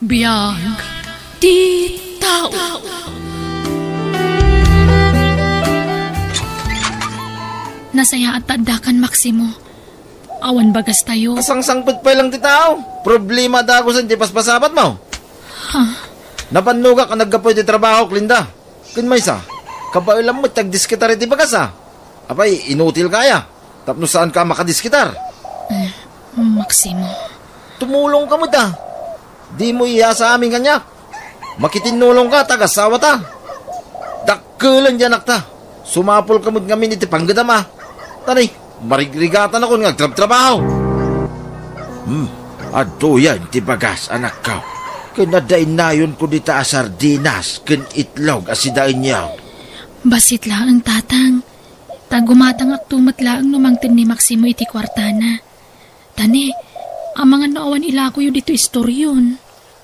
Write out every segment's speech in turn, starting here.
Biyag di tao. Nasaya at tadakan, Maximo. Awan bagas tayo. Kasangsangpit pa lang ti tao. Problema da ako sa di paspasabat mo. Ha? Napanuga ka naggapoy ti trabaho, Linda. Kun may sa, kabailan mo tagdiskitar iti bagas ha. Apay, inutil kaya. Tapno saan ka makadiskitar? Maximo. Tumulong ka mo ta. Di mo iya sa aming kanyak. Makitinulong ka, tagasawa ta. Dakkelan dyan akta. Sumapol ka mo ngamin iti panggadama. Tanay, marigrigatan ako nga trabaho. Ado yan, ti bagas, anak ka. Kinadain na yun ko dita sardinas, kin itlog, asidain niya. Basit lang ang tatang. Tagumatang ak tumatlaang numangtin ni Maximo iti kwartana. Tani, ang mga naawan ilako yun dito istoryon.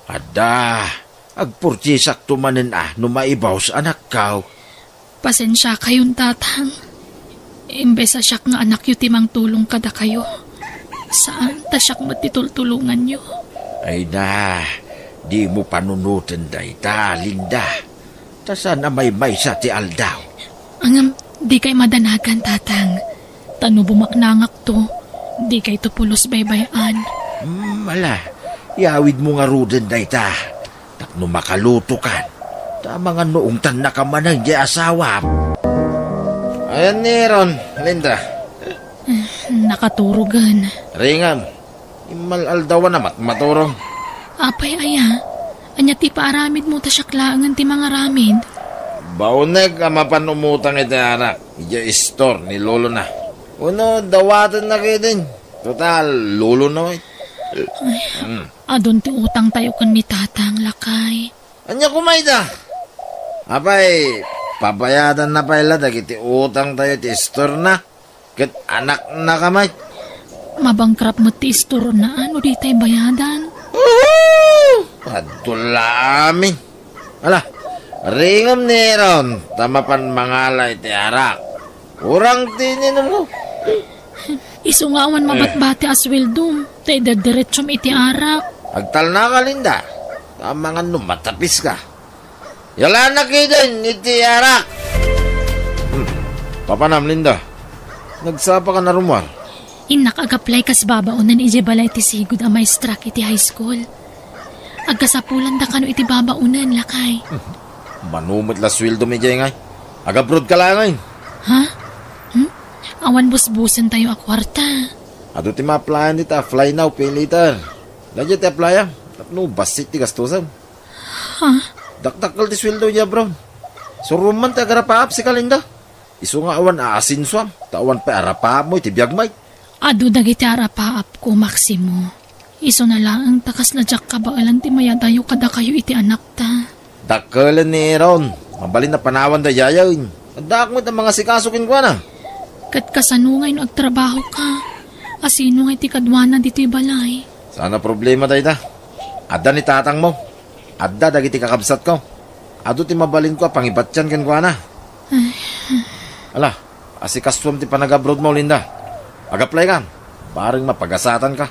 Ada, agpurtisak tumanin numaibaw sa anak ka. Pasensya kayong tatang. Imbes sa siyak nga anak yu timang tulong kada kayo. Saan ta siyak matitultulungan nyo? Ay na, di mo panunutin day ta, Linda. Ta sana may sa ti Aldaw. Angam, di kay madanagan tatang. Tano bumaknangak to. Di kay to pulos baybayan. Mala, iawid mo nga ruden day ta. Tapno makaluto kan. Tama nga noong tan na ka manang di asawa. Ayan ni Ron, Linda. Nakaturugan. Ringam, imal Aldaw na maturong. Apay aya, anya ti paaramid mo ta syaklaangan ti mga ramid. Bauneg ka mapanumutang iti anak. Iya istor ni lolo na. Uno, dawatan na kayo din. Total, lolo na eh. Adon ti utang tayo kan ni tatang lakay. Anya kumayda? Apay, pabayadan na pala dagiti utang tayo ti istor na. Kat anak na kamay. Mabangkrap mo ti istor na ano di tayo bayadan. Padula amin. Ala, ringam ni Ron. Tamapan mangalay ti arak. Urang tininom mo. Isungawan mabatbati aswildum. Tay dadiretsum iti arak. Agtal na ka, Linda. Tama nga matapis ka. Yala na kayo din, iti arak. Papanam, Linda. Nagsapa ka na rumwar. Inak agaplay kas babaunan iti balay ti sigud a maestra iti high school. Agkasapulan da kano iti babaunan lakay. Manumot la sweldo mi jay ngay. Agabrod ka lang ngay. Ha? Awan busbusan tayo a kwarta. Ado ti ma-applyan dita, fly now, pay later. Lagi ti applyan. Tapno, basit ti gastusan. Ha? Dakdakal ti sweldo niya, bro. Suruman ti agarapaap si Kalinda. Isu nga awan aasinsuam. Tawan pa arapaap mo, iti biyagmay. Ado dagiti arapaap ko, Maximo. Iso na lang ang takas na jak kabaalan ti mayadayo kada kayo iti anak ta. Dakalan ni Ron. Mabalin na panawan da yayaw. Adak mo itang mga sikasukin ko na. Kat kasanungay no agtrabaho ka. Asino nga iti kadwana dito balay. Sana problema tayo ta. Adda ni tatang mo. Adda dagiti kakabsat ko. Ado ti mabalin ko pangibatyan kan ko na. Ala, asikaswam ti panag-abroad mo, Linda. Agaplay ka. Parang mapagasatan ka.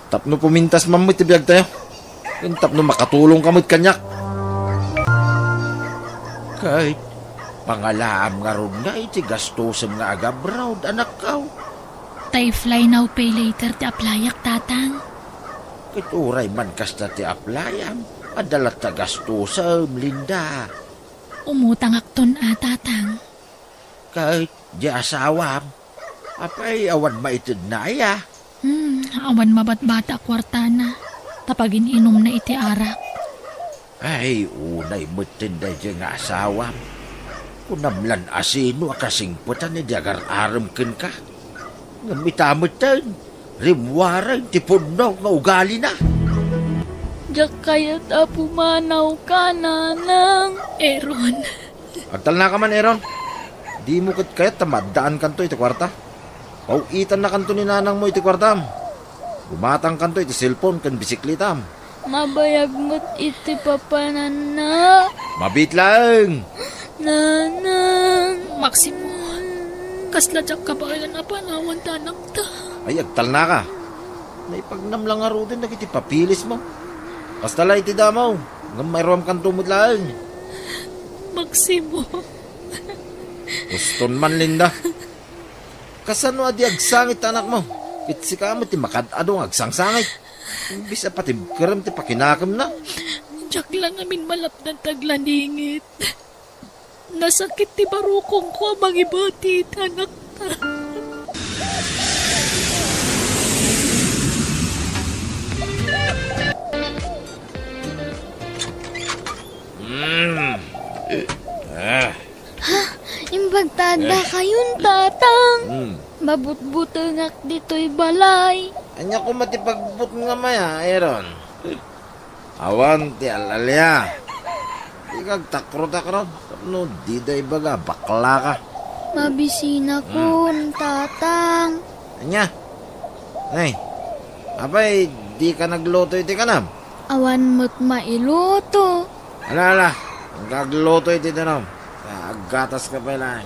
Tapno pumintas mamit ti biyag tayo. Yung tapno makatulong kamit kanyak. Kahit pangalaam nga ron nga iti gastusan nga agabroad, anak ka. Tay fly now pay later ti aplayak tatang. Kituray man kasta ti aplayam. Adalat ta gastusan, Linda. Umutang akton tatang. Kahit di asawam. Apay awan maitid na iya. Awan mabatbata kwartana. Tapagin inom na iti arak. Ay, unay matinday di nga asawam. Kunamlan asino akasingputan ni diagar aram ken ka. Ngamitamatan. Rimwaray ti puno nga ugali na. Diyak kayat pumanaw ka nanang Eron. Agtal na ka man, Eron. Di mo kayat tamadaan kanto iti kwarta. Pauitan na kanto ni nanang mo iti kwartam. Bumatang kanto iti cellphone kan bisiklitam. Mabayag mo't iti papanan na. Mabit lang. Nanang. Maximo, kasla jak kabayan na panawan tanang ta. Ay, agtal na ka. Naipagnam lang nga ro din, nagiti papilis mo. Basta lang iti damaw. Ngam mayroam kang tumutlaan. Maximo. Guston man, Linda. Kasano adi agsangit anak mo? Itsi ka mo ti makadado ng agsangsangit. Bisa pati karam ti pakinakam na. Diyak lang amin malapdan taglaningit. Nasakit ti barukong ko abang ibati anak ta. Imbagtada kayon, tatang. Mabutbutengak dito'y balay. Anya ko matipagbut nga maya, Aaron. Awan ti alalya. Di kag takro-takro. No, di da ibaga, bakla ka. Mabisina kun, tatang. Anya? Ay, apay, di ka nagluto iti kanam. Awan mo't mailuto. Ala, ang kagluto iti tanam. Agatas ka pa lang.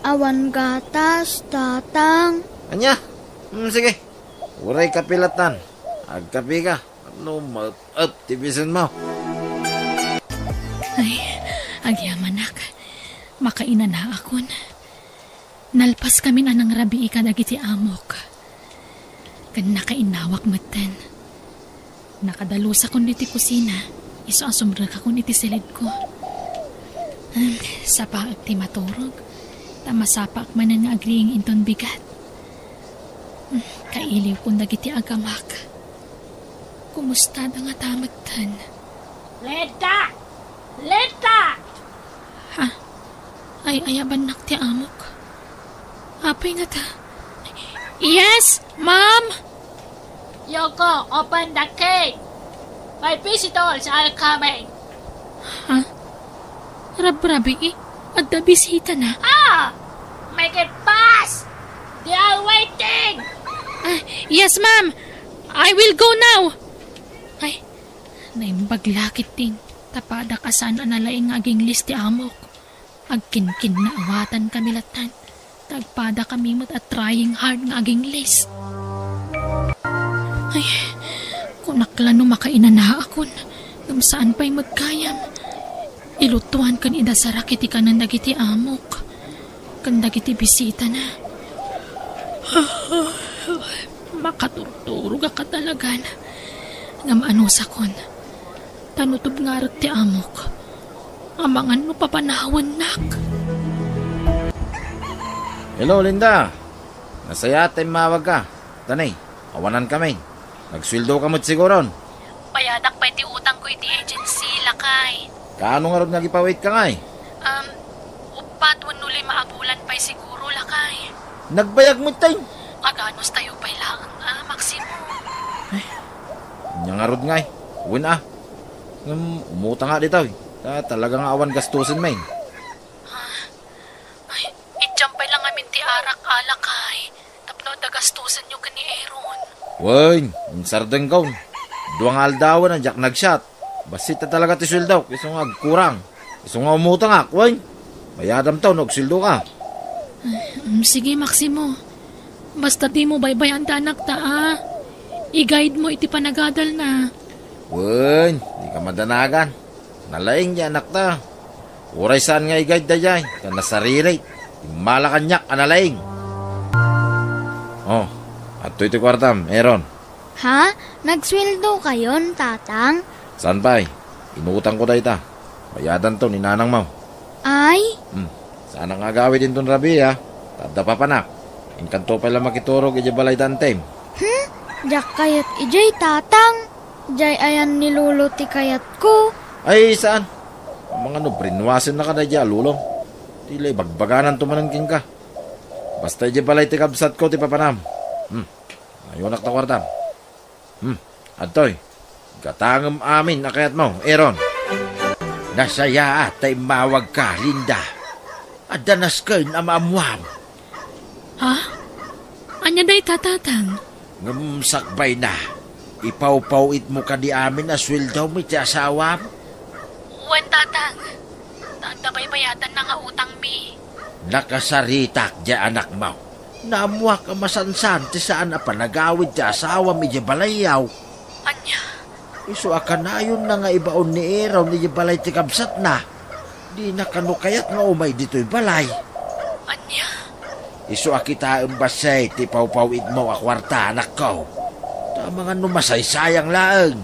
Awan gatas, tatang. Anya? Sige. Uray kapilatan. Agkapi ka. Ano, up, tibisan mo. Ay, agyamanak. Makainan na akon. Nalpas kami na ng rabi ikadagiti amok. Kan nakainawak matan. Nakadalusa kon diti kusina. Iso asumra ka kon iti silid ko. Sa paag ti maturog. Tamasapak man nga agriing inton bigat. Kailiw kong dagiti agamak. Kumusta da nga tamagtan? Leta! Leta! Ha? Ay ayaban nak ti amok. Apay nga ta. Yes, ma'am! Yoko, open the gate. My visitors are coming. Ha? Rabrabi eh. Adda bisita na. Make it fast. They are waiting. Yes, ma'am. I will go now. Ay, naimbaglakit din. Tapada ka saan analaing aging list ti amok. Agkinkin na awatan kami latan. Tagpada kami mo't at trying hard ng aging list. Ay, kunaklano makainan na akon. Ngam saan pa'y magkayam. Ilutuan kan ida sa rakiti ka ng dagiti amok. Kan dagiti bisita na. Makaturturog ka talaga na. Ngam ano sakon. Tanutob nga rat ti amok. Amangan no papanawan nak. Hello, Linda. Nasaya tayo mawag ka. Tanay, awanan kami. Nagsweldo ka mo't siguron. Payadak pa iti utang ko iti agency, lakay. Kaano nga rin nagipawait ka nga eh? Upat wanuli maabulan pa'y siguro, lakay. Nagbayag mo tayo. Aganos tayo pa'y lang, Maximo. Nya nga rin nga eh. Uwin umuta nga dito eh. Talagang awan gastusin main. Ay, itjampay lang amin ti arak alakay. Tapno da gastusin nyo ka ni Aaron. Woy, insardeng kaun. Duwang aldawan ang jak nagshot. Basita talaga ti sweldo. Iso nga agkurang. Iso nga umuta nga, woy. Mayadam tao, nagsweldo ka. Sige, Maximo. Basta di mo baybayan ta anak ta, I-guide mo iti panagadal na. Woy, di ka madanagan. Nalaing niya anak ta. Uray saan nga i-guide da jay. Ka nasaririt. Malakanyak analaing. Oh, at iti kwartam, Aaron. Ha? Nagsweldo kayon, tatang? Saan pa Inutang ko da ita. Bayadan to ni nanang mo. Ay? Sana nga gawin din ton rabi Tadda pa panak. Inkanto pa lang makiturog balay dantem. Diyak kayat ijay, tatang. Jay ayan niluluti kayat ko. Ay, saan? Mga brinwasin na ka na dya, lulong. Tilay, bagbaganan tumanangking ka. Basta ijay balay ti kabsat ko, ti papanam. Ayunak na kwartam. Adtoy, katangam amin akayat mo, Aaron. Nasaya atay mawag ka, Linda. Adanas ka na maamuam. Ha? Anya day tatatang? Sakbay na. Ipaw-pawit mo ka di amin na sweldo mo ti asawam. Wan tatang. Nagdabaybayatan na nga utang mi. Nakasaritak di anak mo. Naamuha ka masansan ti saan na panagawid ti asawa mi di balayaw. Anya? Iso akanayon na nga ibaon ni Eraw ni balay ti kabsat na. Di na kanukayat nga umay dito'y balay. Anya? Iso akita basay ti pawpawid mo akwarta anak ko. Ta mga no masaysayang laeng.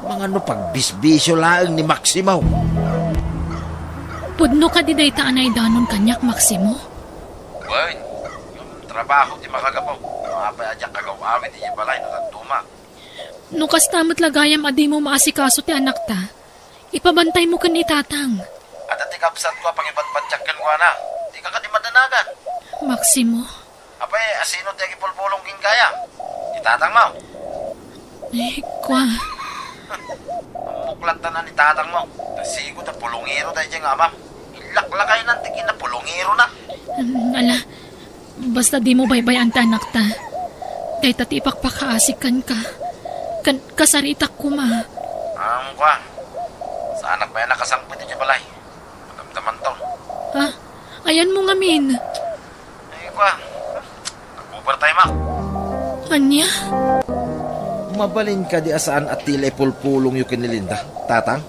Mga no pagbisbisyo laeng ni Maximo. Pudno ka di day taanay danon kanyak, Maximo? Wen, yung trabaho ti makagapaw. Maapay adyak kagawawid ti balay no tagtuma. No kastamot lagayam adi mo maasikaso ti anak ta, ipabantay mo kan itatang. At ti kapsat ko pangibatbatyak kan ko na. Di ka di madanagan. Maximo? Apay, asino ti agipulpulong king kaya? Itatang mo. Kwa. Muklat na ni tatang mo. Tasigo ta pulungiro tayo dyan nga, ma'am. Ilaklakay ng tigin na pulungiro na. Ala, basta di mo baybayan ta anak ta. Kay tati ipakpakaasikan ka. Kasaritak ko ma. Kwa. Sa anak ba yan nakasangpit niya balay? Magdamdaman to. Ha? Ayan mo nga min. Kwa. Nag-uber tayo, ma. Anya? Mabalin ka di asaan at tila pulpulong yung kinilinda, tatang?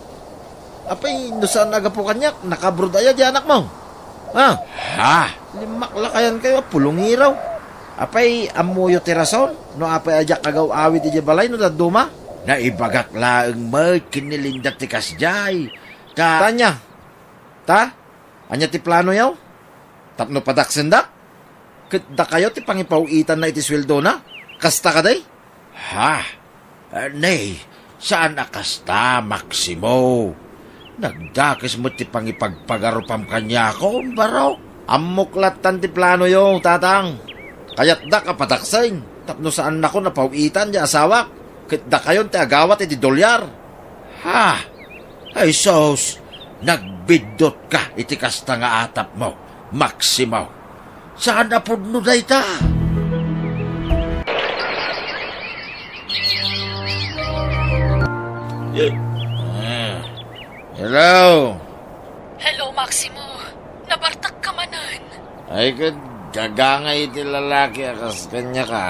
Apay, no saan nagapo kanyak? Nakabrod aya di anak mo. Ha? Limaklakayan kayo, pulungiraw. Apay, amuyo tirason? No apay ajak agaw awit di balay no daduma? Na ibagak laeng may kinilinda ti kasjay. Tanya? Ta? Anya ti plano yaw? Tapno padaksendak? Kita kayo ti pangipawitan na iti sweldo na? Kasta ka day? Ha? Nay, saan akasta, Maximo? Nagdakis mo ti pangipagpagarupam kanya ko, baro? Amuklatan ti plano yung tatang. Kaya't da kapataksing. Tapno saan na ko napawitan di asawak. Kit da kayon ti agawat iti dolyar. Ha? Ay sos, nagbidot ka iti kasta nga atap mo, Maximo. Saan na pudno da ita? Hello? Hello, Maximo. Nabartak ka manan. Ay, kagangay iti lalaki akas kanya ka.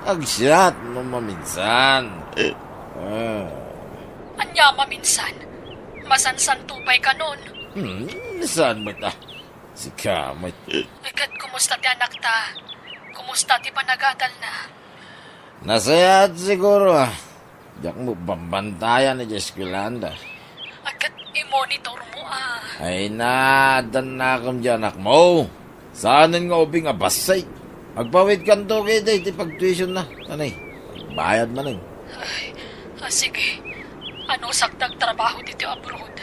Agsyat mo maminsan. Anya maminsan? Masansan tupay ka nun. Saan mo ta? Si Kamay. Agad, kumusta ti anak ta? Kumusta ti panagadal na? Nasayat siguro Diyak mo bambantayan na Jeskulanda. Agad, i-monitor mo Ay nadan na akong dyan anak mo. Saanin nga ubing abasay. Agpawid kan to kayo day, ti pag-tuition na. Anay, bayad man eh. Sige. Ano sakdag trabaho dito abroad?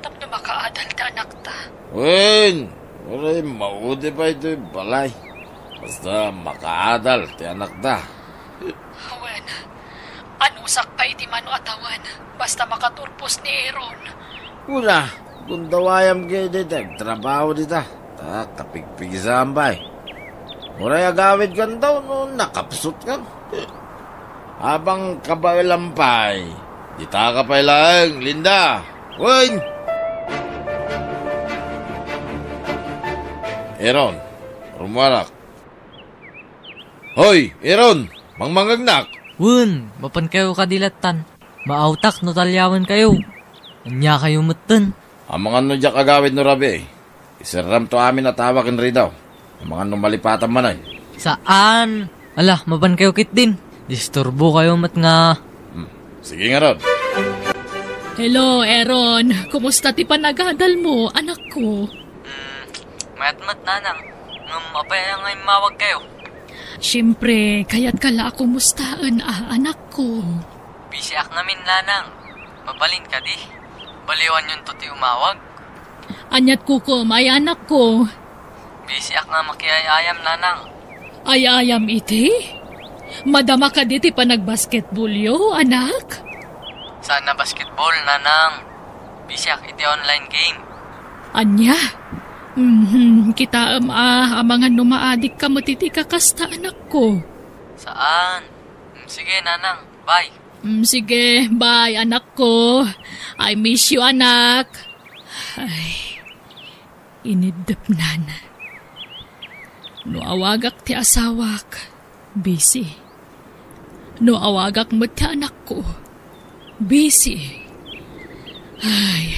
Tapno makaadal ta anak ta. Wen, uray, maudi pa ito yung balay. Basta makaadal, ti anak ta. Wen, ano sakpay ti mano atawan? Basta makaturpos ni Aaron. Una, kung dawayam kayo dito, trabaho dito. Kapigpigisambay. Uray, agawid kan daw, no, nakapsut kan. Habang kabailampay, dita ka pa lang, Linda. Wen! Aaron, rumarak. Hoy, Aaron, mangmangagnak. Wun, mapan kayo kadilatan. Maautak no talyawan kayo. Anya kayo mutan. Ang mga no diyak agawid no rabi. Isaram to amin at tawakin rin daw. Ang mga no malipatan man ay. Saan? Ala, mapan kayo kit din. Disturbo kayo mat nga. Sige nga Rod. Hello, Aaron. Kumusta ti panagadal mo, anak ko? Mayat-mat nanang. Mapaya nga mawag kayo. Siyempre, kaya't kala kumustaan anak ko. Bisiak namin nanang. Mabalin ka di. Baliwan yun to ti umawag. Anyat kukom ay anak ko. Bisiak nga makiayayam nanang. Ay ayam iti? Madama ka diti pa nagbasketball yo, anak? Saan na basketball nanang? Bisiak iti online game. Anya? Kita amangan numaadik ka matiti kakasta anak ko. Saan? Sige nanang, bye. Sige, bye anak ko. I miss you anak. Ay, inidap na. No awagak ti asawak, busy. No awagak mo ti anak ko, Busy. Ay,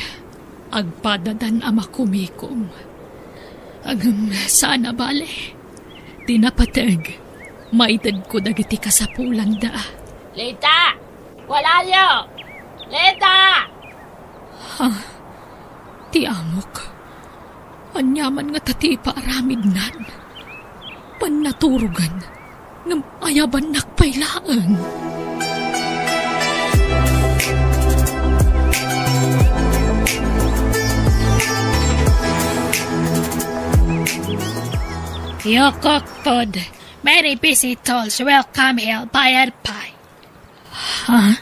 agpadadan ama kumikom. Agam sana bale. Tinapatag. Maitad ko dagiti kasapulang da. Lita! Wala niyo! Lita! Ti amok. Anyaman nga tati paaramid nan. Panaturugan. Ngam ayaban nakpailaan. Yokokpod. Many visitors welcome here by our pie. Ha?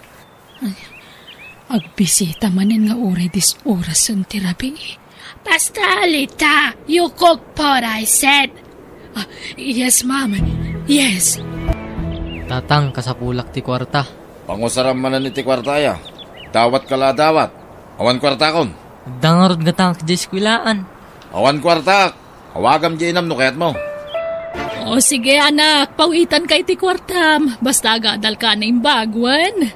Agbisita manin nga oray dis oras ang tirabi. Basta, Lita. Yokokpod, I said. Yes, ma'am. Yes. Tatang, kasapulak ti kwarta. Pangusaram man ni ti kwartaya. Dawat kala dawat. Awan kwarta kon. Dangarod nga tang kdi eskwilaan. Awan kwarta. Awagam di inam no kayat mo. O sige anak, pawitan kay ti kwartam. Basta agadal ka na imbagwan.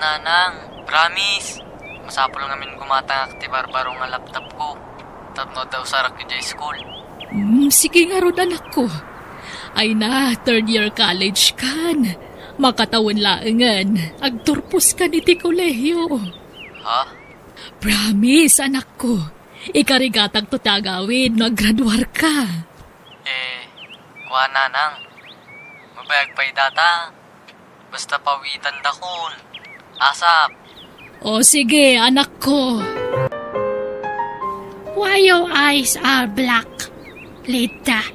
Nanang, promise. Masapol ngamin gumatang ti barbaro nga laptop ko. Tatno daw sarak ki jay school. Sige nga rod anak ko. Ay na, third year college kan. Makatawan laangan. Agturpos ka ni ti kolehiyo. Ha? Promise anak ko. Ikarigatag to tagawin, naggraduar ka. Kuha nanang. Mabayag pa'y data. Basta pawitan dakon. Asap. O sige, anak ko. Why your eyes are black, Lita?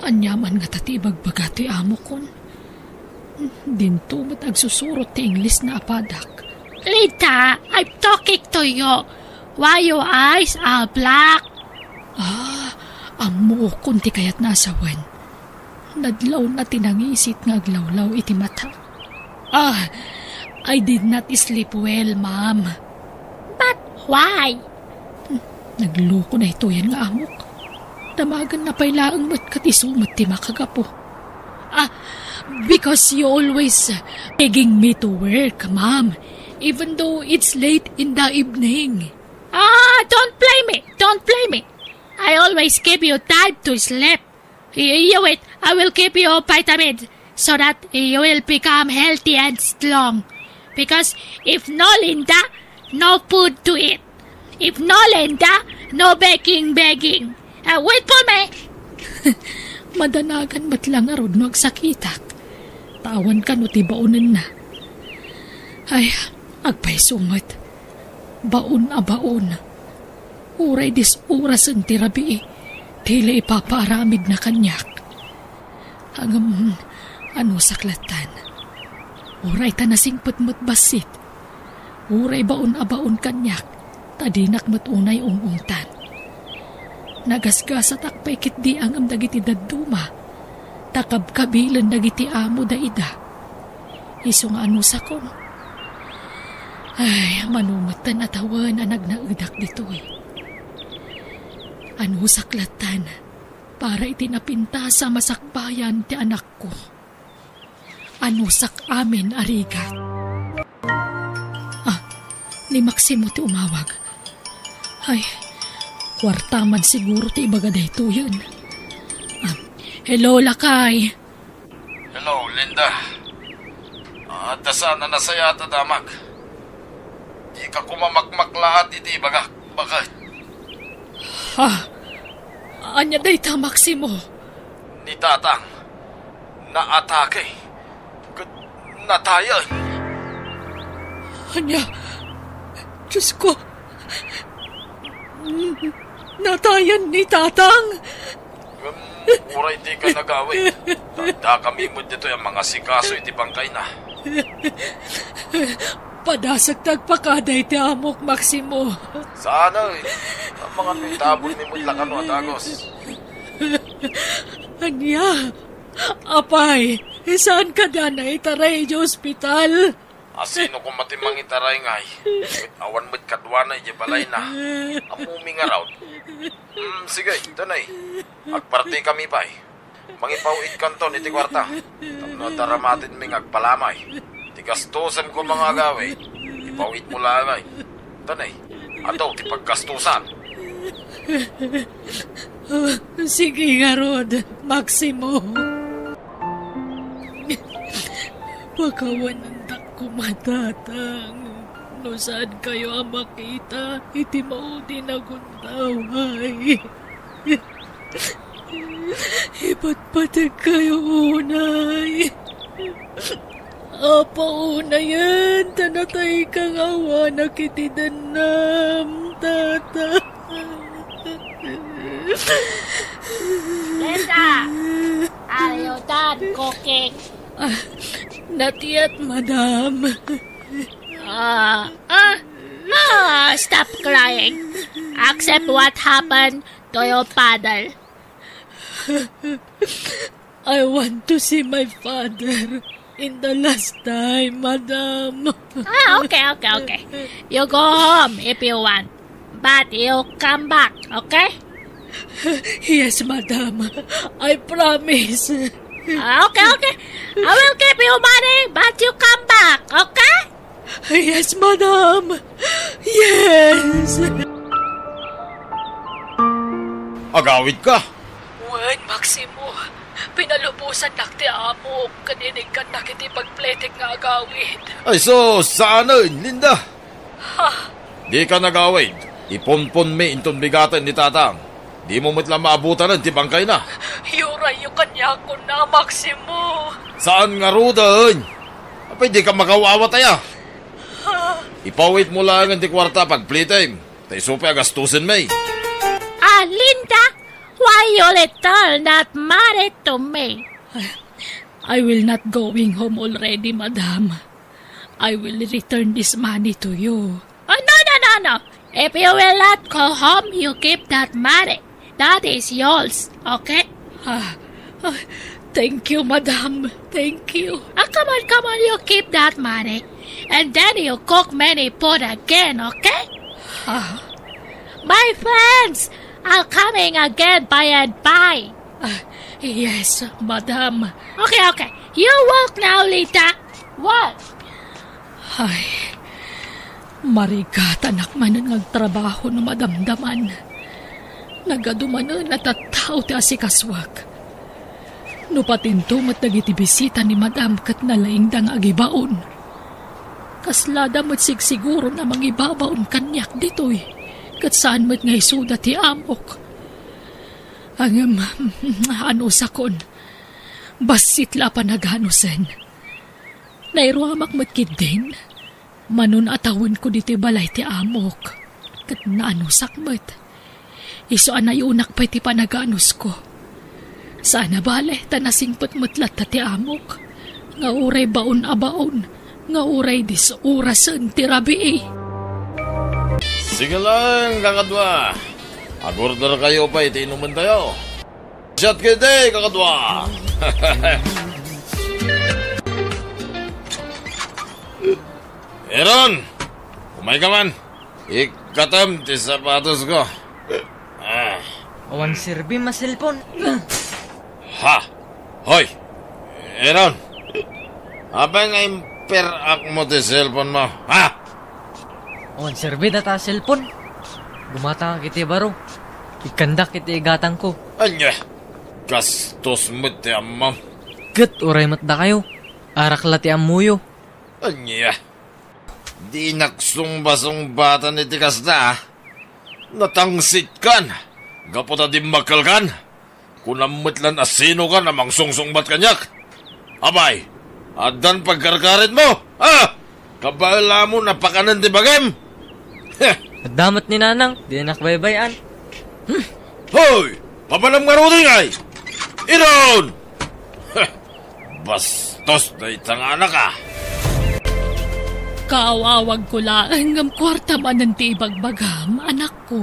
Anyaman nga tati bagbagato'y amo kon. Dinto mat agsusurot ti English na apadak. Lita, I'm talking to you. Why your eyes are black? Amo kon ti kayat nasawan. Nadlaw na tinangisit nga aglawlaw iti mata. I did not sleep well, ma'am. But why? Nagloko na ito yan nga amok. Damagan na pailaang mat katisumat ti makagapo. Because you always begging me to work, ma'am. Even though it's late in the evening. Don't blame me. Don't blame me. I always give you time to sleep. You wait, I will give you vitamins so that you will become healthy and strong. Because if no Linda, no food to eat. If no Linda, no begging. Wait for me. Madanagan mat lang arod no agsakitak. Tawan ka no ti baonan na. Ay, agpay sumat. Baon. Uray dis oras ang tirabi. Tila ipapaaramid na kanyak. Hanggang saklatan. Uray ta nasingpot mo't basit. Uray baon kanyak. Tadinak mo't unay ungungtan. Nagasgas at akpay kitdi ang dagiti daduma. Takab-kabilan dagiti amo da ida. Isong sakon. Ay, manumatan at hawan ang nagnaudak dito saklatan para itinapinta sa masakbayan ti anak ko. Sak amin arigat. Ni Maximo ti umawag. Ay, kwartaman siguro ti ibaga dayto yun. Hello, Lakay. Hello, Linda. Dasana na saya at damak. Di ka kumamakmaklaat iti bagak. Bakit? Anya dayta, Maximo? Ni Tatang. Naatake. Natayan. Anya? Diyos ko. Natayan ni Tatang. Uray di ka nagawin. Tanda kami mo dito yung mga sikaso iti bangkay na. Padasag tagpakaday ti amok, Maximo. Sana ang mga tabon ni Mutlakano at Agos. Anya? Apay, saan ka na itaray di ospital? Asino kung matimang itaray ngay. Awan mo't kadwana iti balay na. Amuming araw. Sige, tanay. Agparti kami pa Mangipawid kanton iti kwarta. Tapno daramatin mi ngagpalamay. Ti gastusan ko mga agawi. Ipawid mo lang ay. Tanay, ataw ti paggastusan. Sige nga, Rod. Maximo. Pagkawanandak ko matatang. No saan kayo ang makita, iti maudi na gundaway. Ipatpatag kayo unay. Apa una yan, tanatay kang awa na kitidanam, tata. Linda, are you done cooking? Not yet, madam. Stop crying. Accept what happened to your father. I want to see my father in the last time, madam. Okay. You go home if you want. But you come back, okay? Yes, madam. I promise. Okay. I will give you money, but you come back, okay? Yes, madam. Yes. Agawid ka. Wen, Maximo. Pinalubusan nakti amo. Kaninig ka nakiti pagpletik nga agawid. Ay so, saan Linda? Di ka nagawid. Iponpon mi inton bigatan ni tatang. Di mo matla maabutan ti bangkay na. Yuray yung kanya ko na, Maximo. Saan nga rudan? Apay di ka makawawa tayo. Ipawit mo lang ang ti kwarta pag playtime. Tay supe agastusin may. Linda, why you return that money to me? I will not going home already, madam. I will return this money to you. Oh, no. If you will not go home, you keep that money. That is yours, okay? Thank you, madam. Thank you. Come on, you keep that money. And then you cook many food again, okay? My friends are coming again by and by. Yes, madam. Okay. You walk now, Lita. Walk. Ay, marigat anak man ang trabaho na madamdaman. Nagadumanan at tao ti asikaswag. No patintumat nagiti bisita ni madam kat nalaing dang agibaon. Kaslada mo't sigsiguro na mangibabaon kanyak ditoy. Kat saan mo't nga isuda ti amok. Ang anusakon, basit la pa naghanusen. Nairuamak matkid din. Manon atawin ko dito balay ti amok. Kat naanusak mat. Iso anayunak pa iti panaganus ko. Sana bale, tanasingpot mutlat ti amok. Nga uray baon abaon. Nga uray dis urasan ti rabi. Sige lang, kakadwa. Agorder kayo pa, itinuman tayo. Shot kita, kakadwa. Eron, umay ka man. Ikatam ti sapatos ko. Awan sirbi masilpon. Ha! Hoy! Eron! Abang nga imperak mo ti cellphone mo, ha? Awan sirbi data silpon. Gumata ka kiti baro. Ikandak kiti igatang ko. Anya! Gastos mo ti amam. Gat uray matda kayo. Arakla ti amuyo. Anya! Di naksumba-sumbatan iti kasda, ha? Natangsit kan. Gapota di makal kan. Kunamitlan asino ka namang sungsungbat kanyak. Abay, adan pagkarkarit mo, ha? Kabala mo napakanan di bagam. Damat ni nanang, di nakbaybayan. Hoy! Pabalam nga ruding ay! Iron! Bastos na itang anak ka. Kaawawag ko lang ang kwarta man ng tibagbagam, anak ko.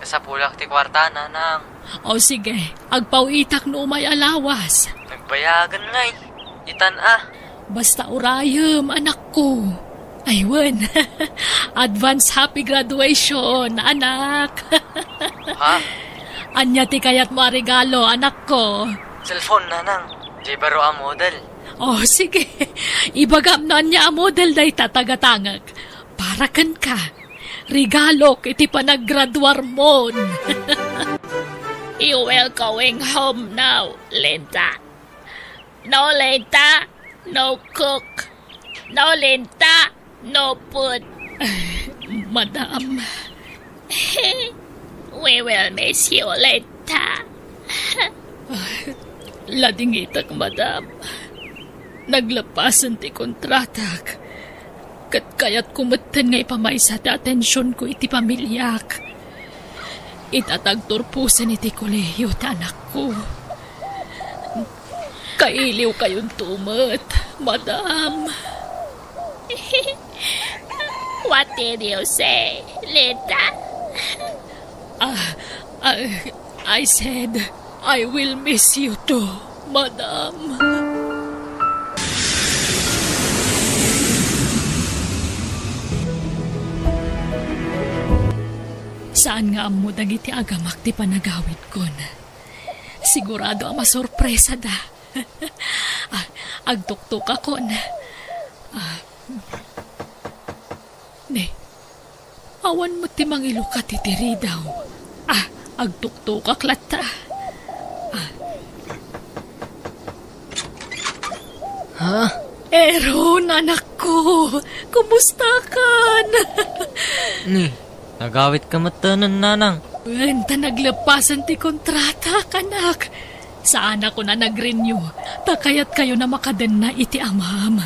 Kasapulak ti kwarta, nanang. O sige, agpawitak no may alawas. Nagbayagan ngay. Itan Basta urayam, anak ko. Aywan, advance happy graduation, anak. Ha? Anya ti kayat mo regalo, anak ko. cellphone, nanang. Di baro ang model. Oh, sige. Ibagam na niya ang model day tatagatangag. Para kan ka. Regalo iti panaggraduar mo. You will going home now, Linda. No, Linda. No cook. No, Linda. No food. Madam. We will miss you, Linda. Ladingitak, madam. Naglapasan ti kontratak. Kat kaya't kumatan nga ipamaysa ti atensyon ko iti pamilyak. Itatagturpusan iti kolehiyo ti anak ko. Kailiw kayong tumat, madam. What did you say, Linda? I said, I will miss you too, madam. Saan nga amo dagiti agamak ti panagawid kon? Sigurado ang masorpresa da. Agtuktok akon. Ne, awan mo ti mangilukat iti ridaw. Agtuktok aklata. Ha? Eron, anak ko. Kumusta kan? Ni, nagawit ka matanan, nanang. Wenta naglapasan ti kontrata, kanak. Saan ako na nag-renew? Takayat kayo na makadan na iti amam.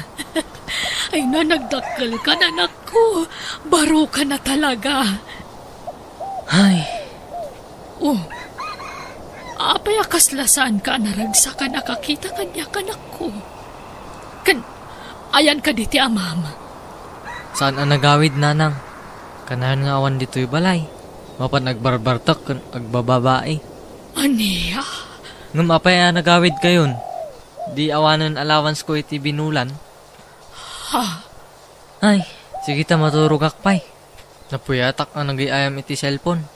Ay na, nagdakkel ka, anak ko. Baro ka na talaga. Ay. Oh, apay akaslasan ka naragsa ka nakakita kanya kanak ko. Ayan ka diti amam. Saan ang nagawid, nanang? Kanahan nga awan dito'y balay. Mapan nagbarbartak kan agbababae. Aniya? Ngam apay nagawid kayon. Di awanan allowance ko iti binulan. Ha? Ay, sige ta maturog akpay. Napuyatak ang nag-iayam iti cellphone.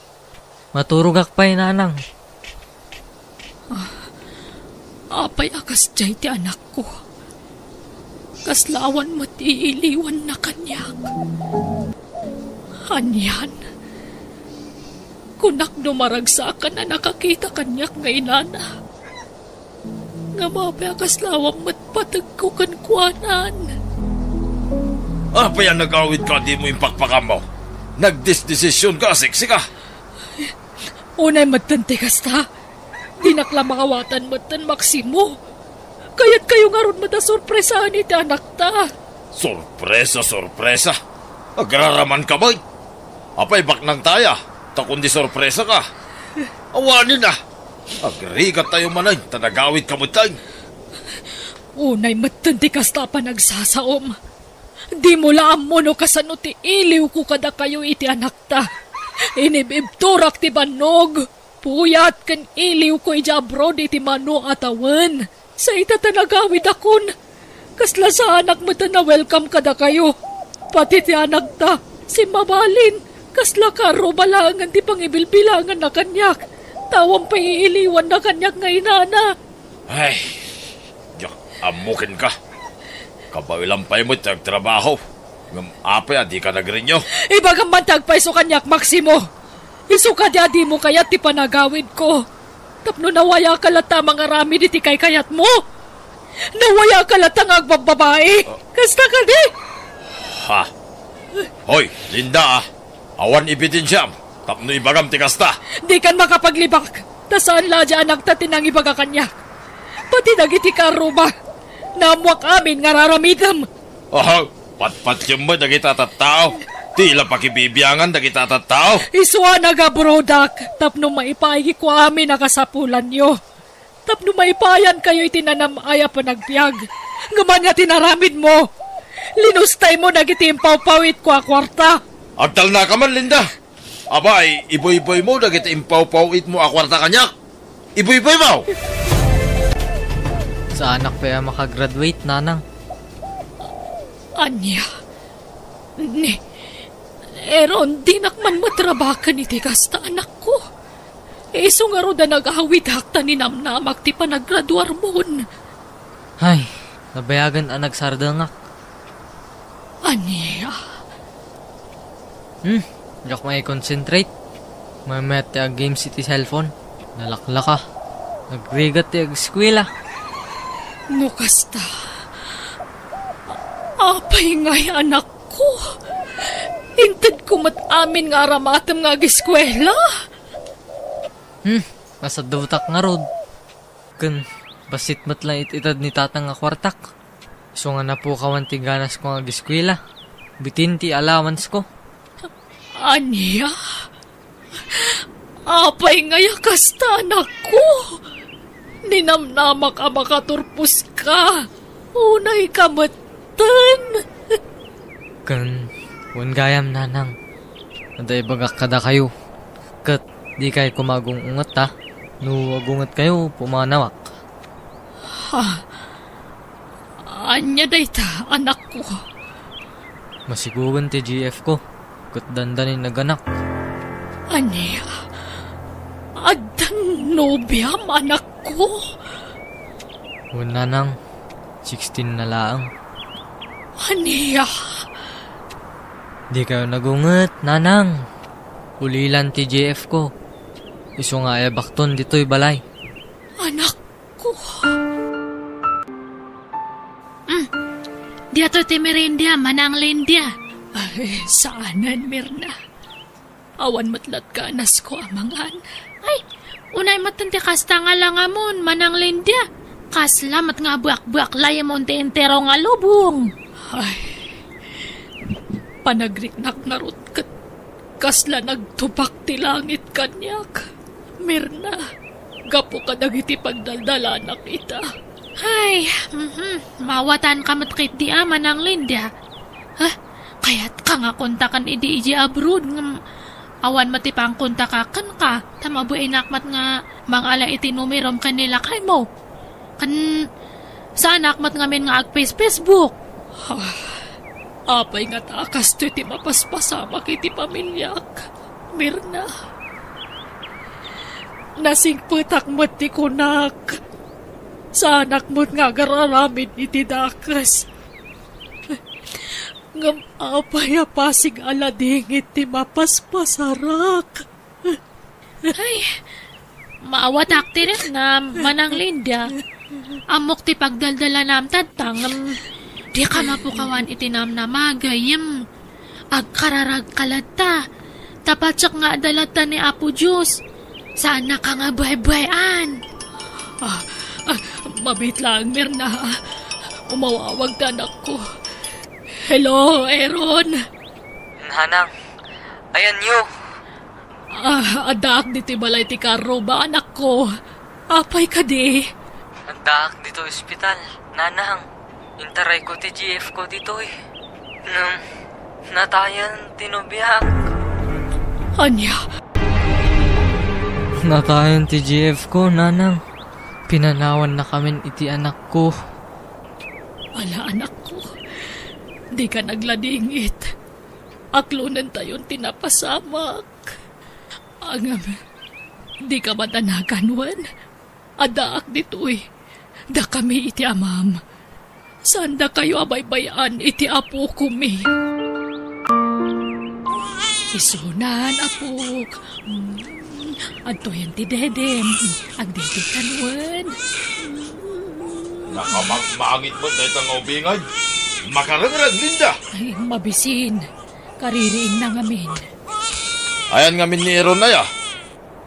Maturog akpay, nanang. Apay akas jay ti anak ko. Kaslawan matiiliwan na kanyak. Anyan. Kunak dumaragsakan na nakakita kanyak ngay nana. Nga mapay akaslawang matpatag ko kankwanan. Apa yan nagawid ka, di mo impakpaka mo? Nagdisdesisyon ka, siksi ka. Unay matante kasta. Di nakla makawatan matan Maksimo. Kaya't kayo nga ron matasorpresahan iti anak ta. Sorpresa, sorpresa. Agraraman ka ba? Apay baknang taya. Takundi sorpresa ka. Awanin na. Agrigat tayo manay. Tanagawid ka mo tayo. Unay matante kasta pa nagsasaom. Di mo laam mo no kasano ti iliw ko kada kayo iti anak ta. Inibibturak ti banog. Puyat kan iliw ko iti abroad iti mano atawan. Sa itatanagawid akon. Kasla sa anak mo ta na welcome kada kayo. Pati ti anak ta, si Mabalin. Kasla karo balangan ti pangibilbilangan na kanyak. Tawang paiiliwan na kanyak nga inana. Ay, yak, amukin ka. Kabawilampay mo tagtrabaho. Ngam apay, di ka nagrinyo. Ibagang mantagpay so kanyak, Maksimo. Isuka di adi mo kayat ti panagawid ko. Tapno nawaya ka lata mga rami di ti kay kayat mo. Nawaya ka lata nga agbababae. Kasta ka di. Ha? Hoy, Linda awan ibitin siyam. Tapno ibagam ti kasta. Di kan makapaglibak. Tasaan la dyan nagtatinang ibaga kanya. Pati nagiti karuba. Namuak amin nga raramidam. Oh, patpat yung mo dagita tattao. Tila pakibibiyangan dagita tattao. Iswa naga brodak. Tapno maipaigi ko amin nakasapulan nyo. Tapno maipayan kayo itinanam aya pa nagbiag. Ngaman nga tinaramid mo. Linustay mo nagitimpaw-pawit ko a kwarta. Agtal na ka man, Linda. Abay, iboy-boy mo nagitimpaw-pawit mo a kwarta kanyak. Iboy-boy mo. Sa anak pa makagraduate, nanang. Anya. Eron, di nakman matrabakan iti kasta anak ko. Iso nga ro da nagahawid hakta ni namnamak ti panaggraduar mon. Ay, nabayagan ang nagsardangak. Aniya. Diyak may concentrate. May met ti ag games iti cellphone. Nalakla ka. Nagrigat ti ag eskwela. No kasta. Apay nga'y anak ko. Hintad ko amin nga ramatam nga ag-eskwela. Nasa dutak nga rod. Kun, basit mat lang ititad ni tatang nga kwartak. So nga na po kawan ti ganas ko nga ag-eskwela. Bitin ti allowance ko. Aniya? Apay ngaya kasta anak ko. Ninamnamak a makaturpos ka. Unay kamatan. Kun, wan gayam nanang. Naday bagak kada kayo. Kat, di kayo kumagong ungat ha. No, agungat kayo, pumanawak. Anya dayta, anak ko. Masigugan ti GF ko. Kat dandanin naganak. Anya? Adan nobyam, anak ko. Wan nanang, 16 na laang. Anya? Di kayo nagungat, nanang. Ulilan ti GF ko. Iso nga ay bakton dito'y balay. Anak ko. Di ato ti merindia, manang lindia. Ay, saanan, Mirna. Awan matlat ka, anas ko amangan. Ay, unay matanti kasta nga lang amon, manang lindia. Kaslamat nga buak-buak layamon ti entero nga lubong. Ay, panagriknak na rot kat kasla nagtubak ti langit kanyak. Mirna, gapo ka dagiti pagdaldalanak ita. Ay, mawatan ka matkit di aman ang Linda. Ha? Kaya't ka nga kontakan idi abroad ng awan matipang kontakakan ka. Tamabu inakmat nga mangala iti numerom kanila kay mo. Kan sa anakmat ngamin nga ag-Facebook. Apay nga takas to iti mapaspasama kiti pamilyak. Mirna, nasing putak mo't ti kunak. Sa anak mo't nga gararamid iti dakas. Ngam apay apasig aladingit ti mapaspasarak. Ay, maawatak ti rin na manang Linda. Amok ti pagdaldala nam tadtang di ka mapukawan itinam na magayam. Agkararag kalata. Tapatsak nga adalata ni Apo Diyos. Sana ka nga buhay-buhayan. Mabit lang, Mirna. Umawawag ka anak ko. Hello, Aaron. Nanang, ayan yo. Adak diti balay ti karo ba anak ko? Apay ka di. Nagdaak dito ospital. Nanang, intaray ko ti GF ko dito eh. Natayan tinubiyak. Anya? Natayan ti GF ko, nanang. Pinanawan na kami iti anak ko. Ala, anak ko. Di ka nagladingit. Aklunan tayon tinapasamak. Angam, di ka matanakanwan. Adaak dito'y. Da kami iti amam. Sanda kayo abaybayan iti apo kumi. Isunan, apok. Adto yan ti dedem. Agdede kanwan. Nakamangmangit mo tayo tang ubingay. Makarangrag, Linda. Ay, mabisin. Kaririin na ngamin. Ayan ngamin ni Aaron na ya.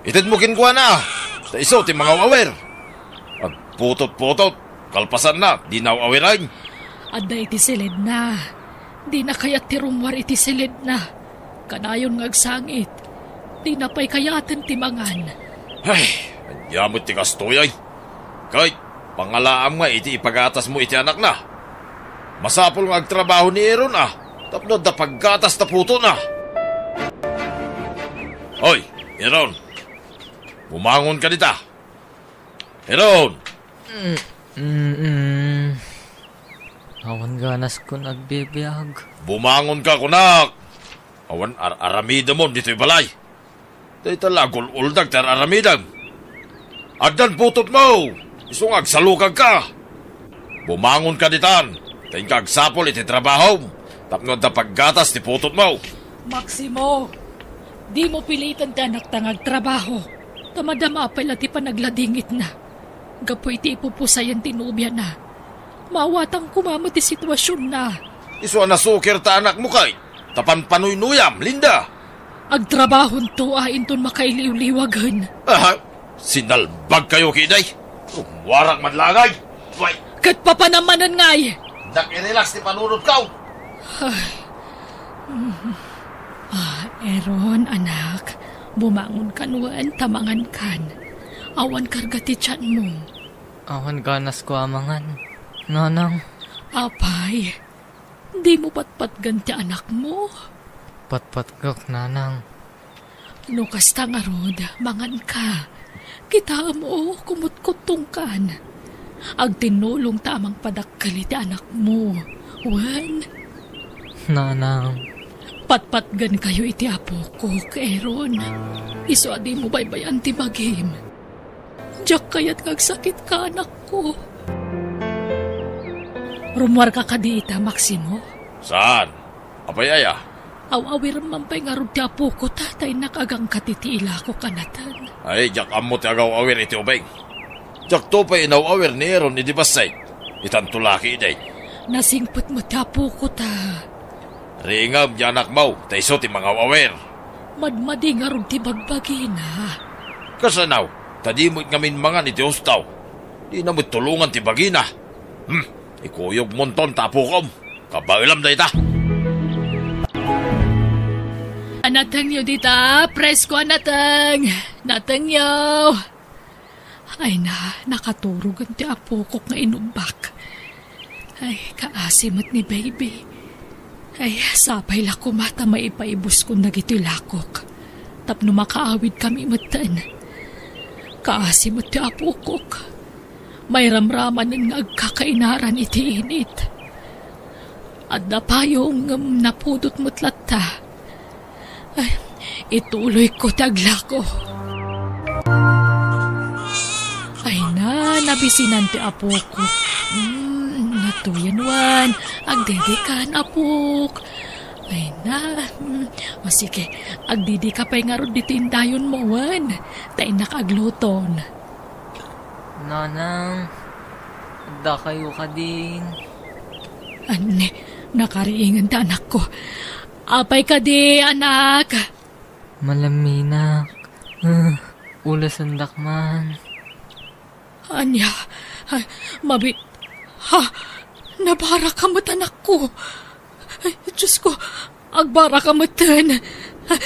Itid mo kinkuha na. Sa iso, ti mga wawer. Agputot-putot. Kalpasan na, di na awiran. Adda iti silid na. Di na kaya ti rumwar iti silid na. Kanayon ngagsangit. Di na pa'y kayatan ti mangan. Ay, anyamot ti kastoyay. Kahit pangalaam nga iti ipagatas mo iti anak na. Masapol nga agtrabaho ni Aaron Tapno da paggatas na puto na. Hoy, Aaron. Bumangon ka dita. Aaron! Awan ganas ko nagbibiyag. Bumangon ka, kunak. Awan aramida mo dito'y balay. Day talagol uldag tar aramidang. Addan putot mo! Isungag salukag ka! Bumangon ka ditan! Tayin kag sapol iti trabaho! Tapno da paggatas ti putot mo! Maximo, di mo pilitan tanak tangag trabaho. Tamadama pala ti panagladingit na. Gapoy ti ipupusayan tinubya na. Mawatang kumama ti sitwasyon na. Iso na sukir ta anak mo kay! Tapan panuynuyam, Linda! Agtrabahon to ain ton makailiw-liwagan. Sinalbag kayo kiday! Warak man langay! Why? Kat papanamanan ngay! Nak-i-relax ti panunod ka! Eron, anak, bumangon kanwan, tamangan kan. Awan karga ti tiyan mo. Awan ganas ko amangan. Nanang. Apay, di mo patpatgan ti anak mo. Patpatgak, nanang. No kasta nga rod, mangan ka. Kita mo, kumutkutong kan. Agtinulong tamang padakali ti anak mo. Wan, Nanang. patpatgan kayo iti apo ko, Eron. Iso adi mo baybayan ti bagim. Diyak kayat kagsakit ka, anak ko. Rumwar ka kadiita, Maximo. Saan? Apay-aya? Awawir mampay nga rod ti apo ko, tatay nakagang katitiila ko kanatan. Ay, jak amo ti agaw awir iti ubeng. Jak to pa inaw awir ni Eron iti basay. Itantulaki iday. Nasingpot mo ti apo ko ta. Ringam di anak mo, taiso ti mga awir. Madmadi nga rod ti bagbagina. Kasanaw, tadi mo't ngamin mga ni ti ustaw. Di na mo't tulungan ti bagina. Ikuyog monton tapukom. Kabailam da ita. Anatang nyo dita, presko anatang. Natang nyo. Ay na, nakaturog ang ti apo ko nga inumbak. Ay, kaasimot ni baby. Ay, sapay la ko mata maipaibos kung nagiti lakok. Tapno makaawid kami matan. Kaasimot ti apo ko. May ramraman ng nagkakainaran iti init. At napayong napudot mutlat ta. Ay, ituloy ko tagla ko. Ay na, nabisinan ti apo ko. Natuyan wan, agdedikan apok. Ay na, o sige, agdidi ka pa'y nga ron dito indayon mo wan. Tayo nakagluton. Nanang. Da kayo ka din. Ane, nakariingan ta anak ko. Apay ka di, anak. Malaminak. Ulas ang dakman. Anya, mabit. Ha, nabara ka mat anak ko. Ay, Diyos ko, agbara ka matan.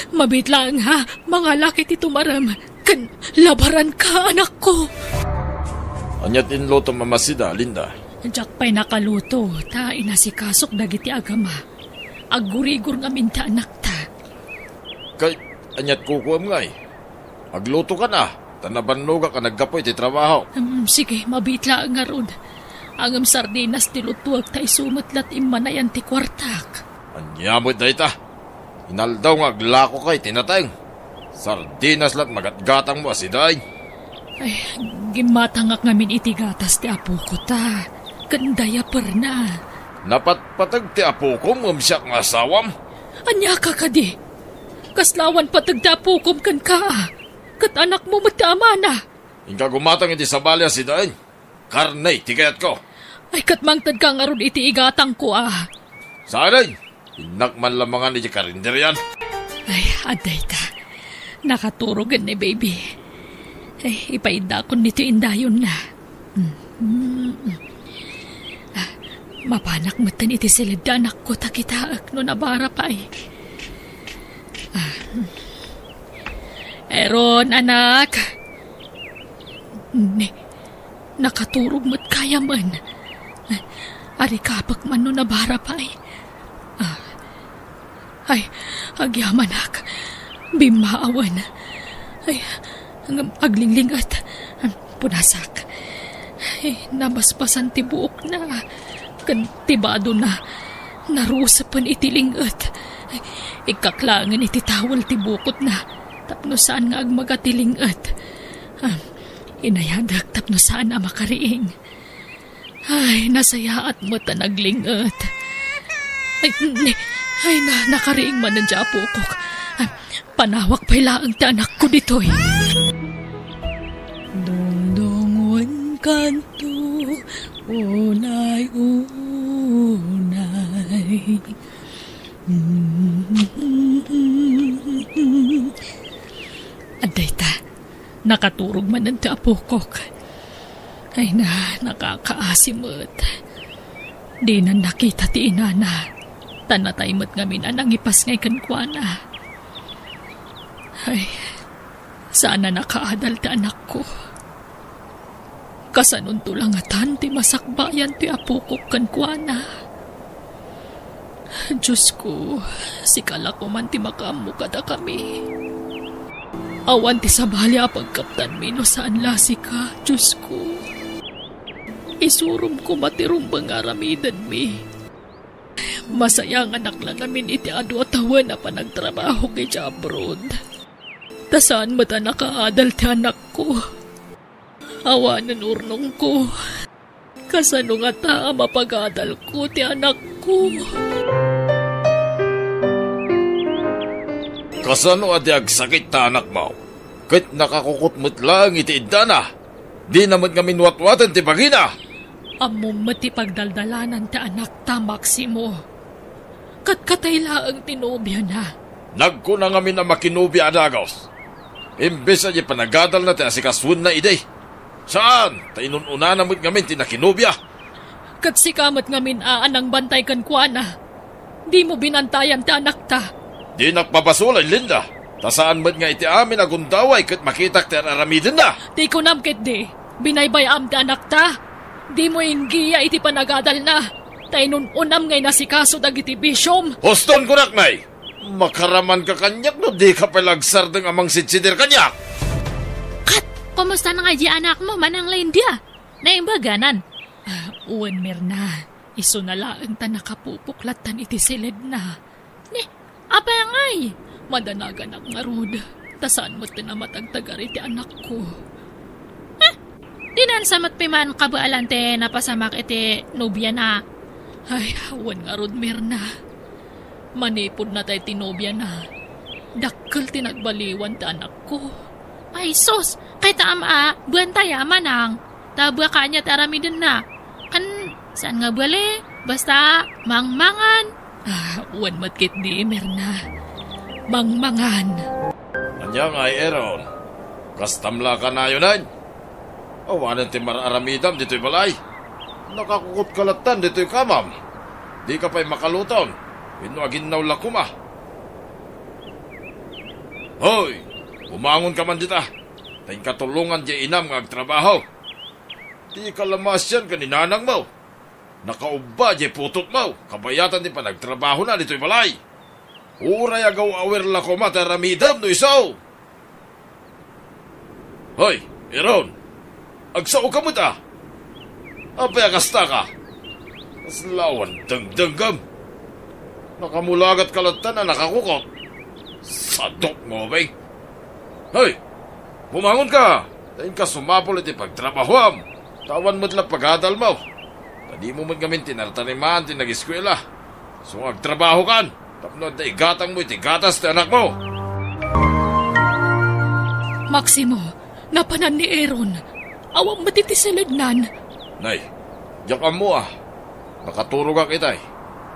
Mabit lang ha, mga laki ti tumaram. Kan, labaran ka anak ko. Anyat inloto mamasida, Linda. Diyak pa'y nakaluto, ta inasikasok dagiti agama. Aggurigur nga minta anak ta. Kay, anyat kukuam ngay. Agluto ka na. Tanabanloga ka naggapoy ti trabaho. Sige, mabitla nga ron. Ang sardinas ti lutuag tayo sumatlat imanayan ti kwartak. Anyamot da ita. Inaldaw nga aglako kay tinateng. Sardinas lat magatgatang mo asiday. Ay, gimatangak ngamin iti gatas ti apo ko ta. Kandaya per na. Napatpatag ti apo ko mamsiyak nga asawam. Anya ka kadi. Kaslawan patag ti apo ko kan ka. Kat anak mo matama na. Inka gumatang iti sabalya asiday. Karnay, tigayat ko. Ay, katmangtad ka nga ron iti igatang ko Saaday, inakman lamangan iti karinder yan. Ay, aday ta. Nakaturogan ni baby. Ay, ipaida ko nito indayon na. Mapanak matan iti silid anak ko takitaak no nabara pa ay. Eron, anak. Nakaturog mo't kaya man. Ari kapak man no nabara pa ay. Ay, agyaman ak. Bimaawan. Ay, aglingling at punasak. Ay, nabaspasan ti buok na. Kantibado na. Narusapan itiling at. Ay, ikaklangan iti tawal ti bukot na. Tapno saan nga ag magatilingat. Inayadag tapno saan ang makariing. Ay, nasayaat mo ta naglingat. Ay, nakariing man ang Apukok. Panawak pa'y laang ta anak ko dito'y. Dongdongon kanto, unay. Aday ta, nakaturog man ang Apukok. Ay nakakaasimot. Di na nakita ti inana. Tanatay mo't ngamin anang ipas ngay kankwana. Ay, sana nakaadal ti anak ko. Kasanon tulangatan ti masakbayan ti Apukok kankwana. Diyos ko, sikala ko man ti makamu kada kami. Awan ti sabali apagkaptan mi no saan lasi ka, Diyos ko. Isurum ko matirum pangaramidan mi. Masayang anak lang amin iti adu atawan na panagtrabaho kay abroad. Tasaan mata nakaadal ti anak ko. Awanan urnong ko. Kasano nga ta mapagadal ko ti anak ko. Kasano adi agsakit ta anak mo? Kahit nakakukutmut lang iti idana. Di naman kami watwatan ti bagina. Amo mati pagdaldalanan ti anak ta, Maximo. Katkatay laang tinubya na. Nagko na ngamin na makinubya adagos. Imbes na panagadal na ti asikaswun na iday. Saan? Tainununa namit ngamin tinakinubya. Kat sikamat ngamin aanang bantay kan kuana. Di mo binantayan ti anak ta. Di nakpabasulay, Linda. Tasaan mo't nga iti amin agundaway kat makitak ti aramidin na. Di ko namkit di. Binaybayam ti anak ta. Di mo inggiya iti panagadal na. Tainununam ngay nasikaso dagiti bisyom. Hoston ko naknay. Makaraman ka kanyak no di ka palagsar ng amang sitsidir kanyak. Kat, kumusta na nga di anak mo manang Lindia? Naimbaganan. Uwan Mirna, iso na laang ta nakapupuklatan iti silid na. Apa yang ay? Madanagan ang ngarud. Tasaan mo't tinamatagtagar iti anak ko. Dinan samat piman kabaalante napasamak iti nobya na. Ay, awan ngarud Mirna. Manipod na tayo tinobya na. Dakkel tinagbaliwan ta anak ko. Ay sus, kay taama, buwan tayo manang. Tabwa ka niya taramidin na. Saan nga bali? Basta, mangmangan. Uwan matkit di, Mirna. Mangmangan. Anya nga ay Eron. Kastamla ka na yun ay. Awanan ti mararamidam dito'y balay. Nakakukot kalatan dito'y kamam. Di ka pa'y makaluton. Pinuagin na lakuma. Hoy! Bumangon ka man dita. Tayin katulungan di inam nga agtrabaho. Di ka lamas yan kaninanang mo. Nakauba di putot mo. Kabayatan di pa nagtrabaho na dito'y balay. Uray agaw awer lakuma taramidam no isaw. Hoy! Eron! Agsao ka mo ta. Apay akasta ka. Aslawan dagdagam. Nakamulagat kalatan na nakakukot. Sadok mo, bay. Hoy! Bumangon ka! Tayin ka sumapol iti pagtrabahoam. Tawan mo't lang pagadal mo. Tadi mo mo't gamin tinartaniman, tinag-eskwela. So agtrabaho kan. Tapno da igatang mo iti gatas ti anak mo. Maximo, napanan ni Aaron. Awang matitisilidnan. Nay, diyak mo ah. Nakaturog ka kitay.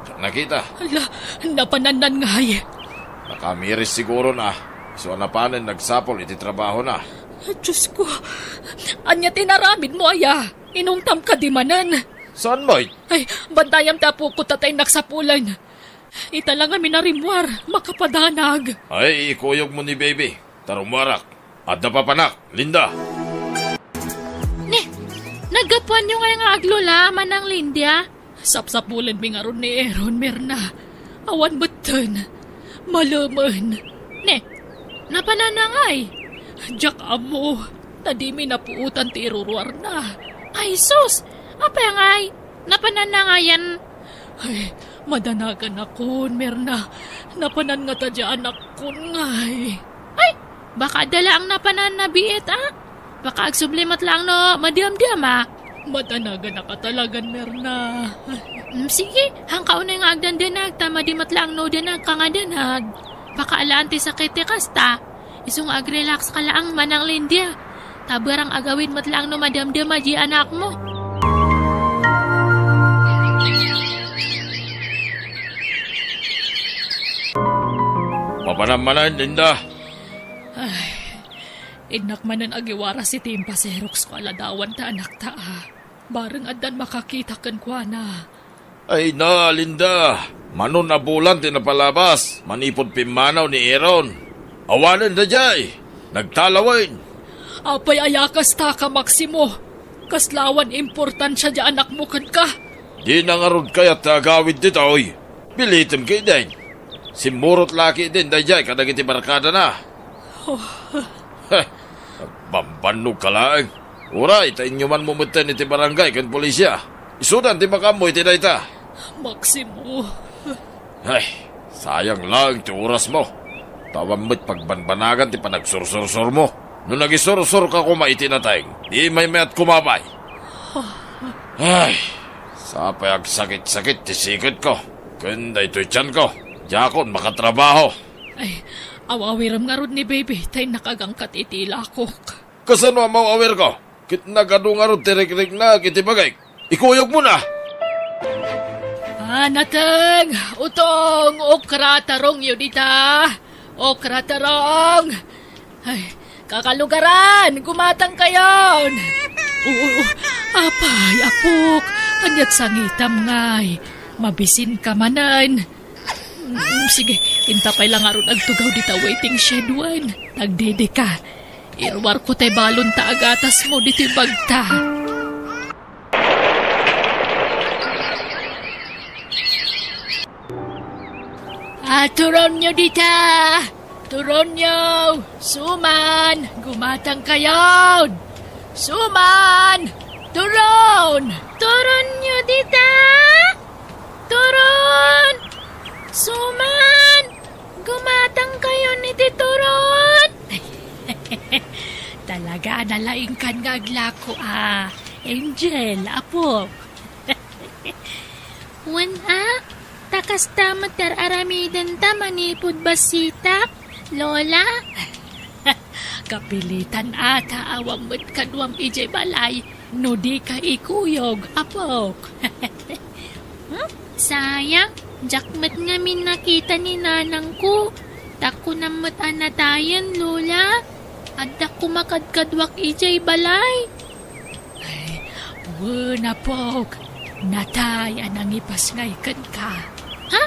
Diyak nakita. Hala, napananan nga ay. Nakamiris siguro na. So napanan nagsapol iti trabaho na. Diyos ko, anya tinaramid mo aya. Inungtam ka di manan. Saan mo? Ay, bandayam tapo ko tatay naksapulan. Ita lang kami narimwar, makapadanag. Ay, ikuyog mo ni baby. Tarumarak. Adda pa panak, Linda. Nagapuan nyo nga nga aglula manang Lindia. Sapsapulan mi nga ron ni Aaron, Mirna. Awan batan. Malaman. Napananangay. Diyak amo. Tadi mi napuutan ti iruruar na. Ay sus, apa yang ay? Napananangayan. Ay, madanagan akon, Mirna. Napanan nga tadya anak kon ngay. Ay, Baka dala ang napananabiit, Baka agsublimat lang no, madiam-diam, Matanagan na katalagan, Merna. Sige, hangkaw na yung agdandanag, tamadimat lang no danag ka nga danag. Baka alaanti sakit kasta. Isong ag-relax ka lang manang Lindia. Tabarang agawin matlang no madam-dam di anak mo. Mapanamanan, Linda. Inak manan agiwara si Timpa Serox ko aladawan ta anak ta. Bareng adan makakita kan kwa na. Ay na, Linda. Manon na bulan tinapalabas. Manipod pimanaw ni Aaron. Awanan na jay. Nagtalawin. Apay ayakas ta ka, Maximo. Kaslawan importansya di anak mo kan ka. Di nangarod kaya tagawid dito, oy. Bilitim kayo din. Simurot laki din, dayjay, kadagiti barkada na. Bambanog ka lang. Uray, tainyo man mumutan iti barangay kan polisya. Isudan ti makamoy ti dayta. Maximo. Ay, sayang lang ti oras mo. Tawang mo't pagbanbanagan ti panagsursur mo. Nung nagisursur ka kumaitinatay, di may mayat kumabay. Ay, sapay ag sakit-sakit ti sikot ko. Kanda ito'y tiyan ko. Jakon makatrabaho. Ay, awawiram nga ron ni baby, tay nakagangkat itilakok. Kasano ang mawawir ko? Kit nagadung nga ron tirik-rik na kitibagay. Ikuyog mo na. Nateng, utong, okra tarong yun dita. Okra tarong. Ay, kakalugaran, gumatang kayon. Apay, apok, anyat sangitam ngay. Mabisin ka manan. Sige, intapay lang aron agtugaw dita waiting shed one. Nagdede ka. Irwar ko tay balon ta agatas mo dito bagta. Turon nyo dita. Turon nyo. Suman. Gumatang kayon. Suman. Turon. Turon nyo dita. Turon. Suman. Gumatang kayo ni Turon. Talaga nalaing kan ngaglako Angel, apo. Wan takas tamat aramidan ta manipod basita, Lola. Kapilitan ata awang mo't kadwam ijay balay, no di ka ikuyog, apok. Sayang, jakmat nga min nakita ni nanang ko. Tako namot anatayan, Lola. Adda kumakadkadwak ijay balay. Ay, wala pok. Natay anang ipasngay kan ka. Ha?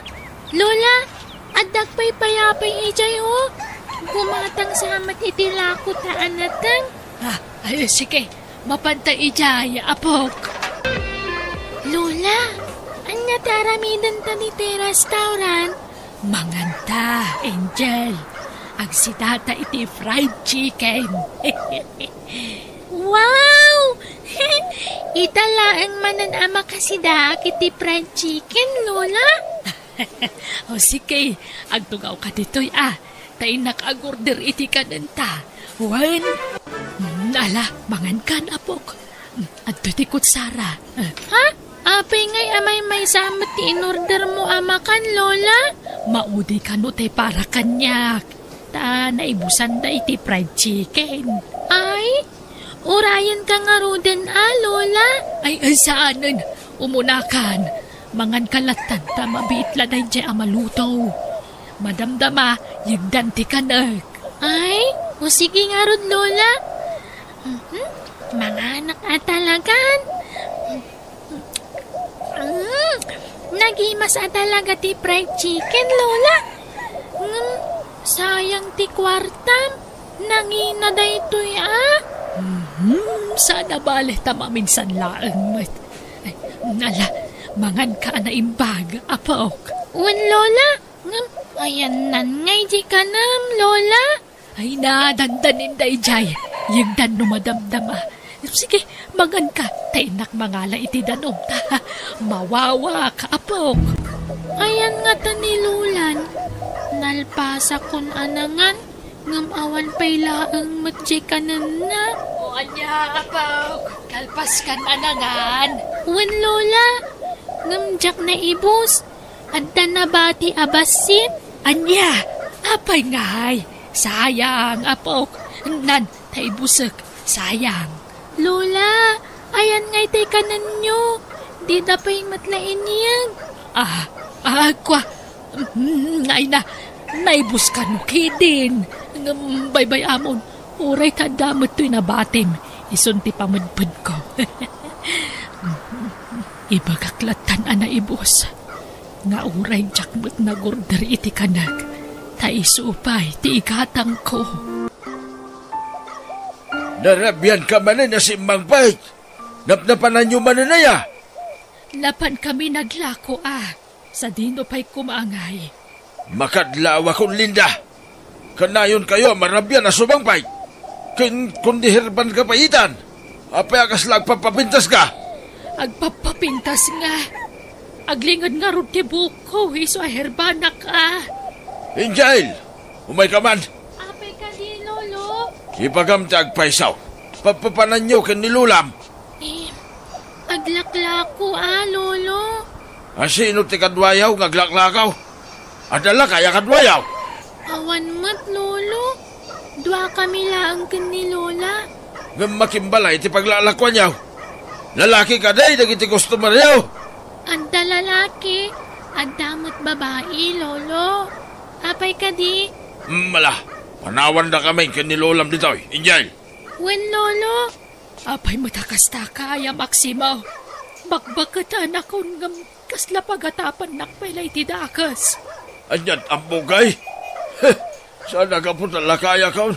Lola, addak pa'y payapay ijay ho. Gumatang sa amat itilako taan natang. Ay, sige. Mapantay ijay, apok. Lola, anya taramidan ta ni te restaurant? Manganta, Angel. Agsidata iti fried chicken. Wow! Italaang mananama kasi da iti fried chicken, Lola. O sige, agtugaw ka dito'y tayo nakagorder iti kananta. One. Ala, mangan kan, apok. Adto ti kutsara. Ha? Apay ngay amay may samat ti in-order mo amakan, Lola? Maudi ka no tay para kanyak. Ta naibusan da iti fried chicken. Ay, urayan ka nga roden Lola. Ay, saanan? Umunakan. Mangan kalatan ta mabiitla na dyan amaluto. Madamdama, yagdan ti kanak. Ay, o sige nga rod, Lola. Mga anak talagan. Nagimas talaga ti fried chicken, Lola. Sayang ti kwartam. Nangina da ito'y Sana bale tama minsan laang. Ay, nala, mangan ka na imbag, apok. Wan, Lola. Ayan nan ngay di ka nam, Lola. Ay na, dandanin da ijay. Yagdan no madamdama. Sige, mangan ka. Tainak mangala iti danom ta. Mawawa ka, apok. Ayan nga ta ni Lulan. Nalpasa kun anangan. Ngamawan pa'y laang matjay ka na na. O anya, apaw. Kalpas kan anangan. Wan lola, ngamjak na ibos. Adda na bati abasin. Anya, apay ngay. Sayang, apaw. Nan, taibusek. Sayang. Lola, ayan ngay tay kanan nyo. Di da pa'y matlain yan. Kwa. Ngay na. Naibus ka no kidin. Baybay amon. Uray tadamot to'y nabatim. Isunti pamadpad ko. Ibagaklatan ana ibos. Nga uray jakmut na gurder iti kanag. Taisupay ti ikatang ko. Narabyan ka man na si Mang Pait. Napnapanan nyo man na ya. Lapan kami naglako sa dino pa'y kumaangay. Makadlaw akong Linda. Kanayon kayo marabyan na Subang Pait. Kundi herban ka paitan. Apay akas lang papapintas ka. Agpapapintas nga. Aglingad nga ron ti buko. Iso aherbanak Angel, umay ka man. Apay ka di, lolo. Ipagamtag paisaw. Papapanan nyo kanilulam. Aglaklako lolo. Sino ti kadwayaw ngaglaklakaw? Adala kaya kadwayaw. Awan mat, lolo. Dua kami laang kan ni lola. Makimbalay ti paglalakwan yaw. Lalaki ka day, nagiti customer yaw. Adda lalaki. Addamot babae, lolo. Apay ka di. Mala, panawan na kami kanilulam dito, Angel. Wen, lolo. Apay matakas-taka, ya Maximo. Bakbakatan ako ngam kasla pagatapan nakpilay ti dakas. Anyan ang bugay. Sana ka po talakaya kaon.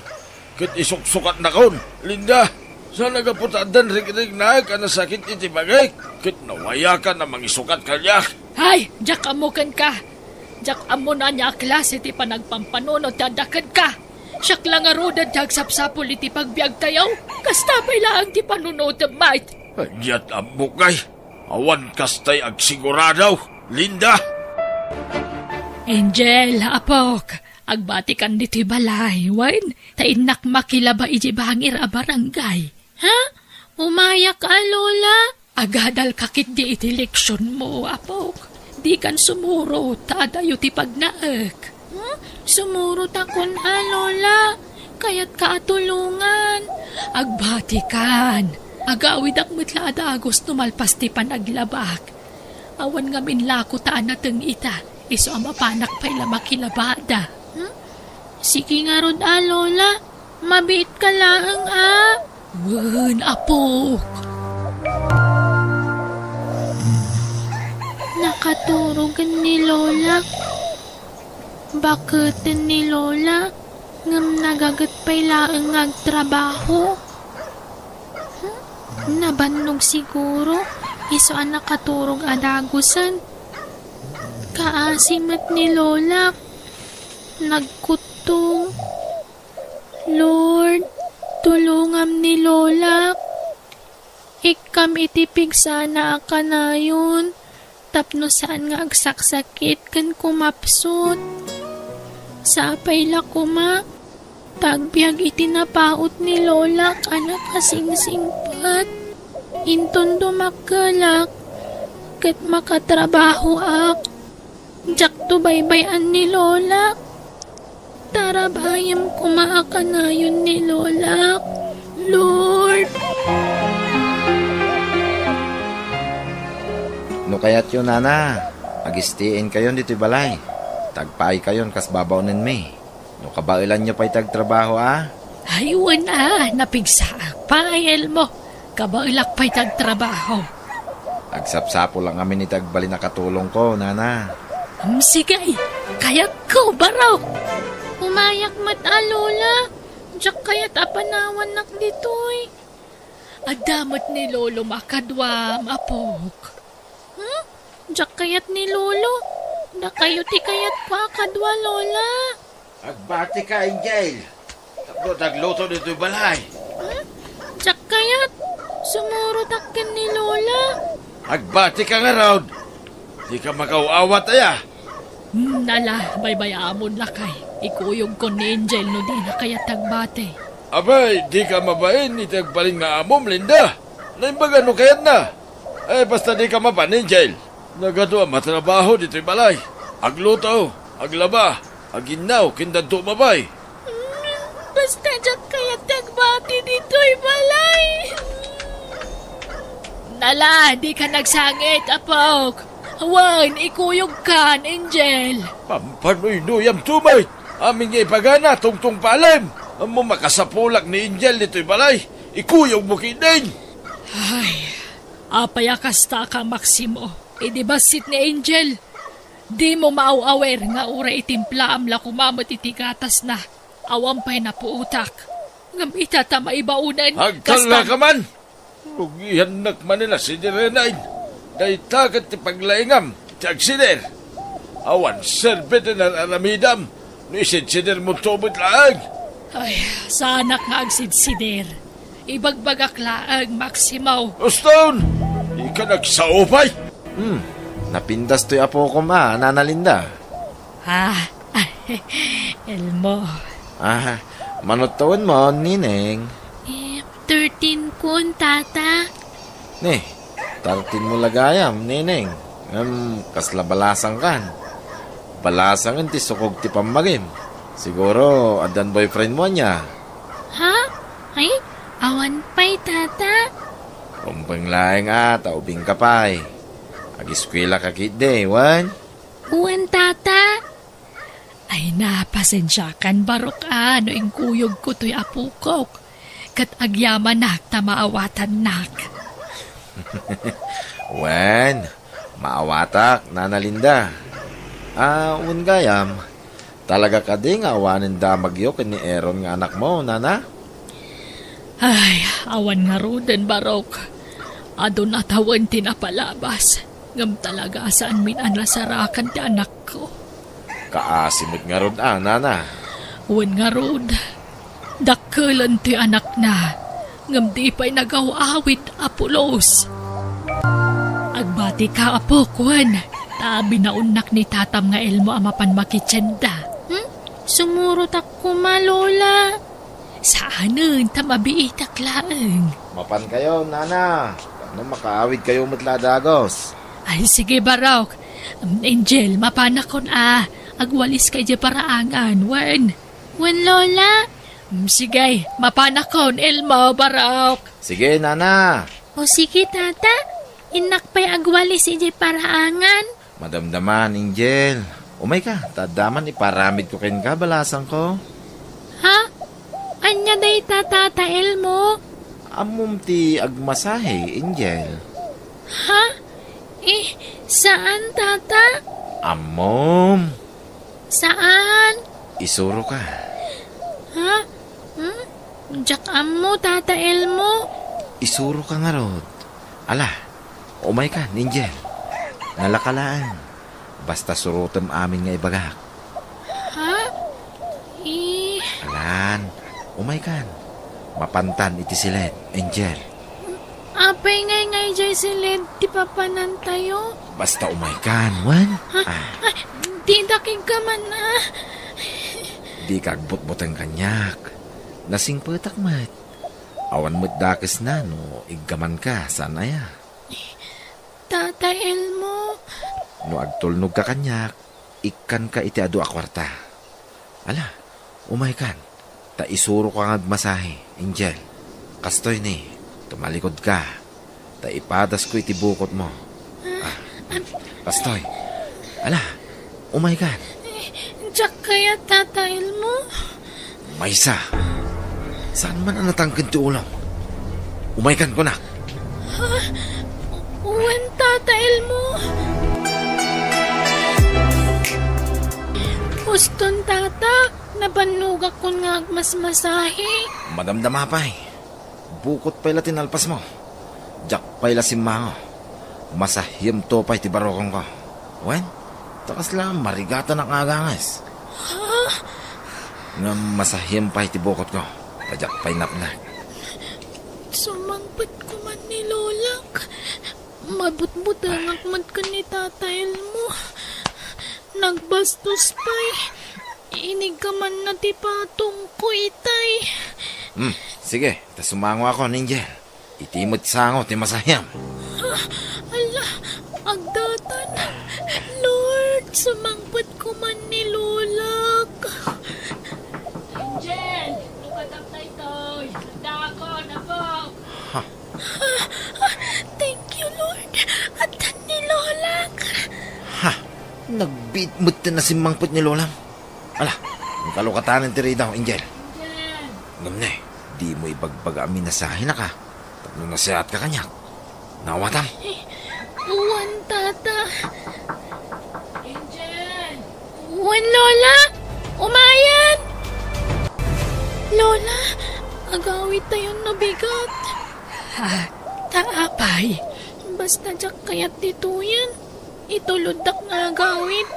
Kit isuksukat na kaon. Linda, sana ka po tadan rig-rig na ka na sakit iti bagay. Kit nawaya ka na mangisukat kanya. Hay, jak amukan ka. Jak amo na niya klase ti panagpampanunod dadakad ka. Siyak lang arudan ti agsapsapol iti pagbiag tayaw. Kastabay lang ti panunod ng might. Anyan ang bugay. Awan kastay agsiguradaw. Linda. Angel, apok. Agbatikan dito'y balay. Wain, tainak makilaba iji bangir a barangay. Ha? Umayak lola? Agadal kakit di iti leksyon mo, apok. Di kan sumuro, tadayo ti pagnaek. Sumurot akon lola. Kaya't kaatulungan. Agbatikan. Agawid ak mitla adagos numalpas ti panaglabak. Awan nga minlako taan nateng ita. Iso ang mapanak pa'y lamakilabada. Sige nga rod lola. Mabit ka lang Wen, apok. Nakaturugan ni lola. Bakit ni lola? Ngam nagagat pa'y laang agtrabaho. Nabannog siguro. Iso ang nakaturog adagusan. Kaasimat ni lola. Nagkutong. Lord, tulungam ni lola. Ikam itipig sana akanayon. Tapno saan nga agsaksakit kan kumapsot. Sa apay lakuma, tagbiag itinapaot ni lola anak kasingsingpat. Inton dumakalak, kat makatrabaho ak. Jak to baybayan ni lola. Tarabayam kumaakanayon ni lola. Lord. No kaya't yun, nana. Agistiin kayon dito'y balay. Tagpaay kayon kas babawnin me. No kabailan nyo pa'y tagtrabaho, Aywan napigsaak. Paayel mo. Kabailak pa'y tagtrabaho. Agsapsapo lang kami ni tagbali na katulong ko, nana. Sige, kaya ko baraw. Umayak mat lola. Jak kaya't apanawan nak ditoy. Adamat ni lolo makadwam, apok. Jak kayat ni lolo. Da kayo ti kayat pa kadwa lola. Agbati ka, Angel. Tapos nagluto dito'y balay. Jak kayat. Sumurot akin ni lola. Agbati ka nga raw. Di ka makauawat aya. Nala, baybayamon lakay. Ikuyog ko ni Angel no di na kaya tagbate. Abay, di ka mabain, itagbalin nga amom, Linda. Naimbaga no kayat na. Basta di ka maban, Angel. Nagado ang matrabaho dito'y balay. Agluto, aglaba, aginaw, kindanto mabay. Basta dyan kaya tagbati dito'y balay. Nala, di ka nagsangit, apok. Hawan, ikuyog ka, Angel. Pampanoy nuyam tumay. Amin nga ipagana, tungtong palim. Amo makasapulak ni Angel dito'y balay. Ikuyog mo kinin. Ay, apayakas ta ka, Maximo. Idibasit ni Angel. Di mo maaw-awer nga ura itimpla amla kumamot itigatas na. Awampay na po utak. Ngam itata maibaunan. Hagkala ka man. Rugihan nakman nila si Direnain. Dahil tagat ti paglaingam, ti agsider. Awan serbet na aramidam. No isidsider mo tubot laag. Ay, sanak nga agsidsider. Ibagbagak laag, Maximo. Stone, di ka nagsaupay. Napindas to'y apo ko Nana Linda. Elmo. Manot taon mo, Nineng. 13 kun, tata. Ne, 13 mo lagayam, Nineng. Kasla balasang kan. Balasang ti sukog ti pamagim. Siguro, adan boyfriend mo niya. Ha? Ay, awan pa'y, tata. Kumpang laing ubing kapay. Ag-eskwela ka kide, wan? Uwan, tata. Ay napasensyakan barok no ing kuyog ko to'y apukok. Kat agyaman nak ta maawatan nak. Wan, maawatak, Nana Linda. Gayam. Talaga ka ding awanin damagyo ni Aaron nga anak mo, Nana? Ay, awan nga ruden barok. Adon atawan tinapalabas. Ngam talaga saan min anasarakan ti anak ko. Kaasimot nga rod Nana. Wan nga rod. Dakkelan ti anak na. Ngam di pa'y nagawawid apulos. Agbati ka apo, Kwan. Tabi na unak ni tatam nga Elmo amapan makitsenda. Sumurot ako, Lola. Saanan tamabiitak laeng. Mapan kayo, Nana. Ano makaawid kayo matladagos? Ay, sige barok. Angel, mapanakon agwalis kay di paraangan, wan. Wan, Lola. Sige, mapanakon, Elmo, barok. Sige, Nana. O sige, tata. Inak pa'y agwalis iji paraangan. Madamdaman, Angel. Umay ka, tadaman iparamid ko kayo balasang ko. Ha? Anya day tata, Elmo? Amum ti agmasahe, Angel. Ha? Saan, tata? Amom. Saan? Isuro ka. Ha? Diyak mo, tata Elmo? Isuro ka nga rod. Ala, umay ka, Angel. Nalakalaan. Basta surutem amin nga ibagak. Ha? Alan, umay kan. Mapantan iti silet, Angel. Apay ngay jay silid, di papanan tayo? Basta umay kan, wan. Di daking ka man na. Di kagbot-botang kanyak. Nasing petak mat. Awan mo't dakis na no, iggaman ka, sanaya. Tata Elmo. No agtulnog ka kanyak, ikan ka iti adu akwarta. Ala, umay kan. Ta isuro ka nga masahe, Angel. Kastoy ni, tumalikod ka. Ta ipadas ko iti bukot mo. Kastoy. Ala, umay kan. Diyak kaya tata Elmo? Maysa. Saan man ang natangkin ti ulam? Umay kan ko na. Uwan tata Elmo. Uston tata, nabanugak ko nga agmasmasahe. Madamdama pa'y. Bukot pa'y tinalpas mo. Jak pa'y simmango. Masahyam to pa'y ti barokong ko. Wen, takas lang marigata ng agangas. Ha? Nga masahyam pa'y ti bukot ko. Tajak pa'y napnak. Sumangpit ko man ni Lolak. Mabut-butangak man ka ni Tata Elmo. Nagbastos pa'y. Inig gaman na ti patong ko, itay. Sige, sumango ako, Angel. Itimot sango, ti masayam. Ala, agdatan. Lord, sumangpot ko man ni Lolak. Angel, nukataptay toy. Dako na po. Thank you, Lord. At ni Lolak. Nagbitmut na si mangpot ni Lolang. Ala, ang kalukatanan ti daw, Angel. Ngam na di mo ibagbag amin na sahin na ka. Tapno nasihat ka kanyak. Nawatam. Uwan, tata. Angel! Uwan, Lola. Umayan. Lola, agawit tayong nabigat. Taapay. Basta jak kayat dito yan. Ituludak nga agawit.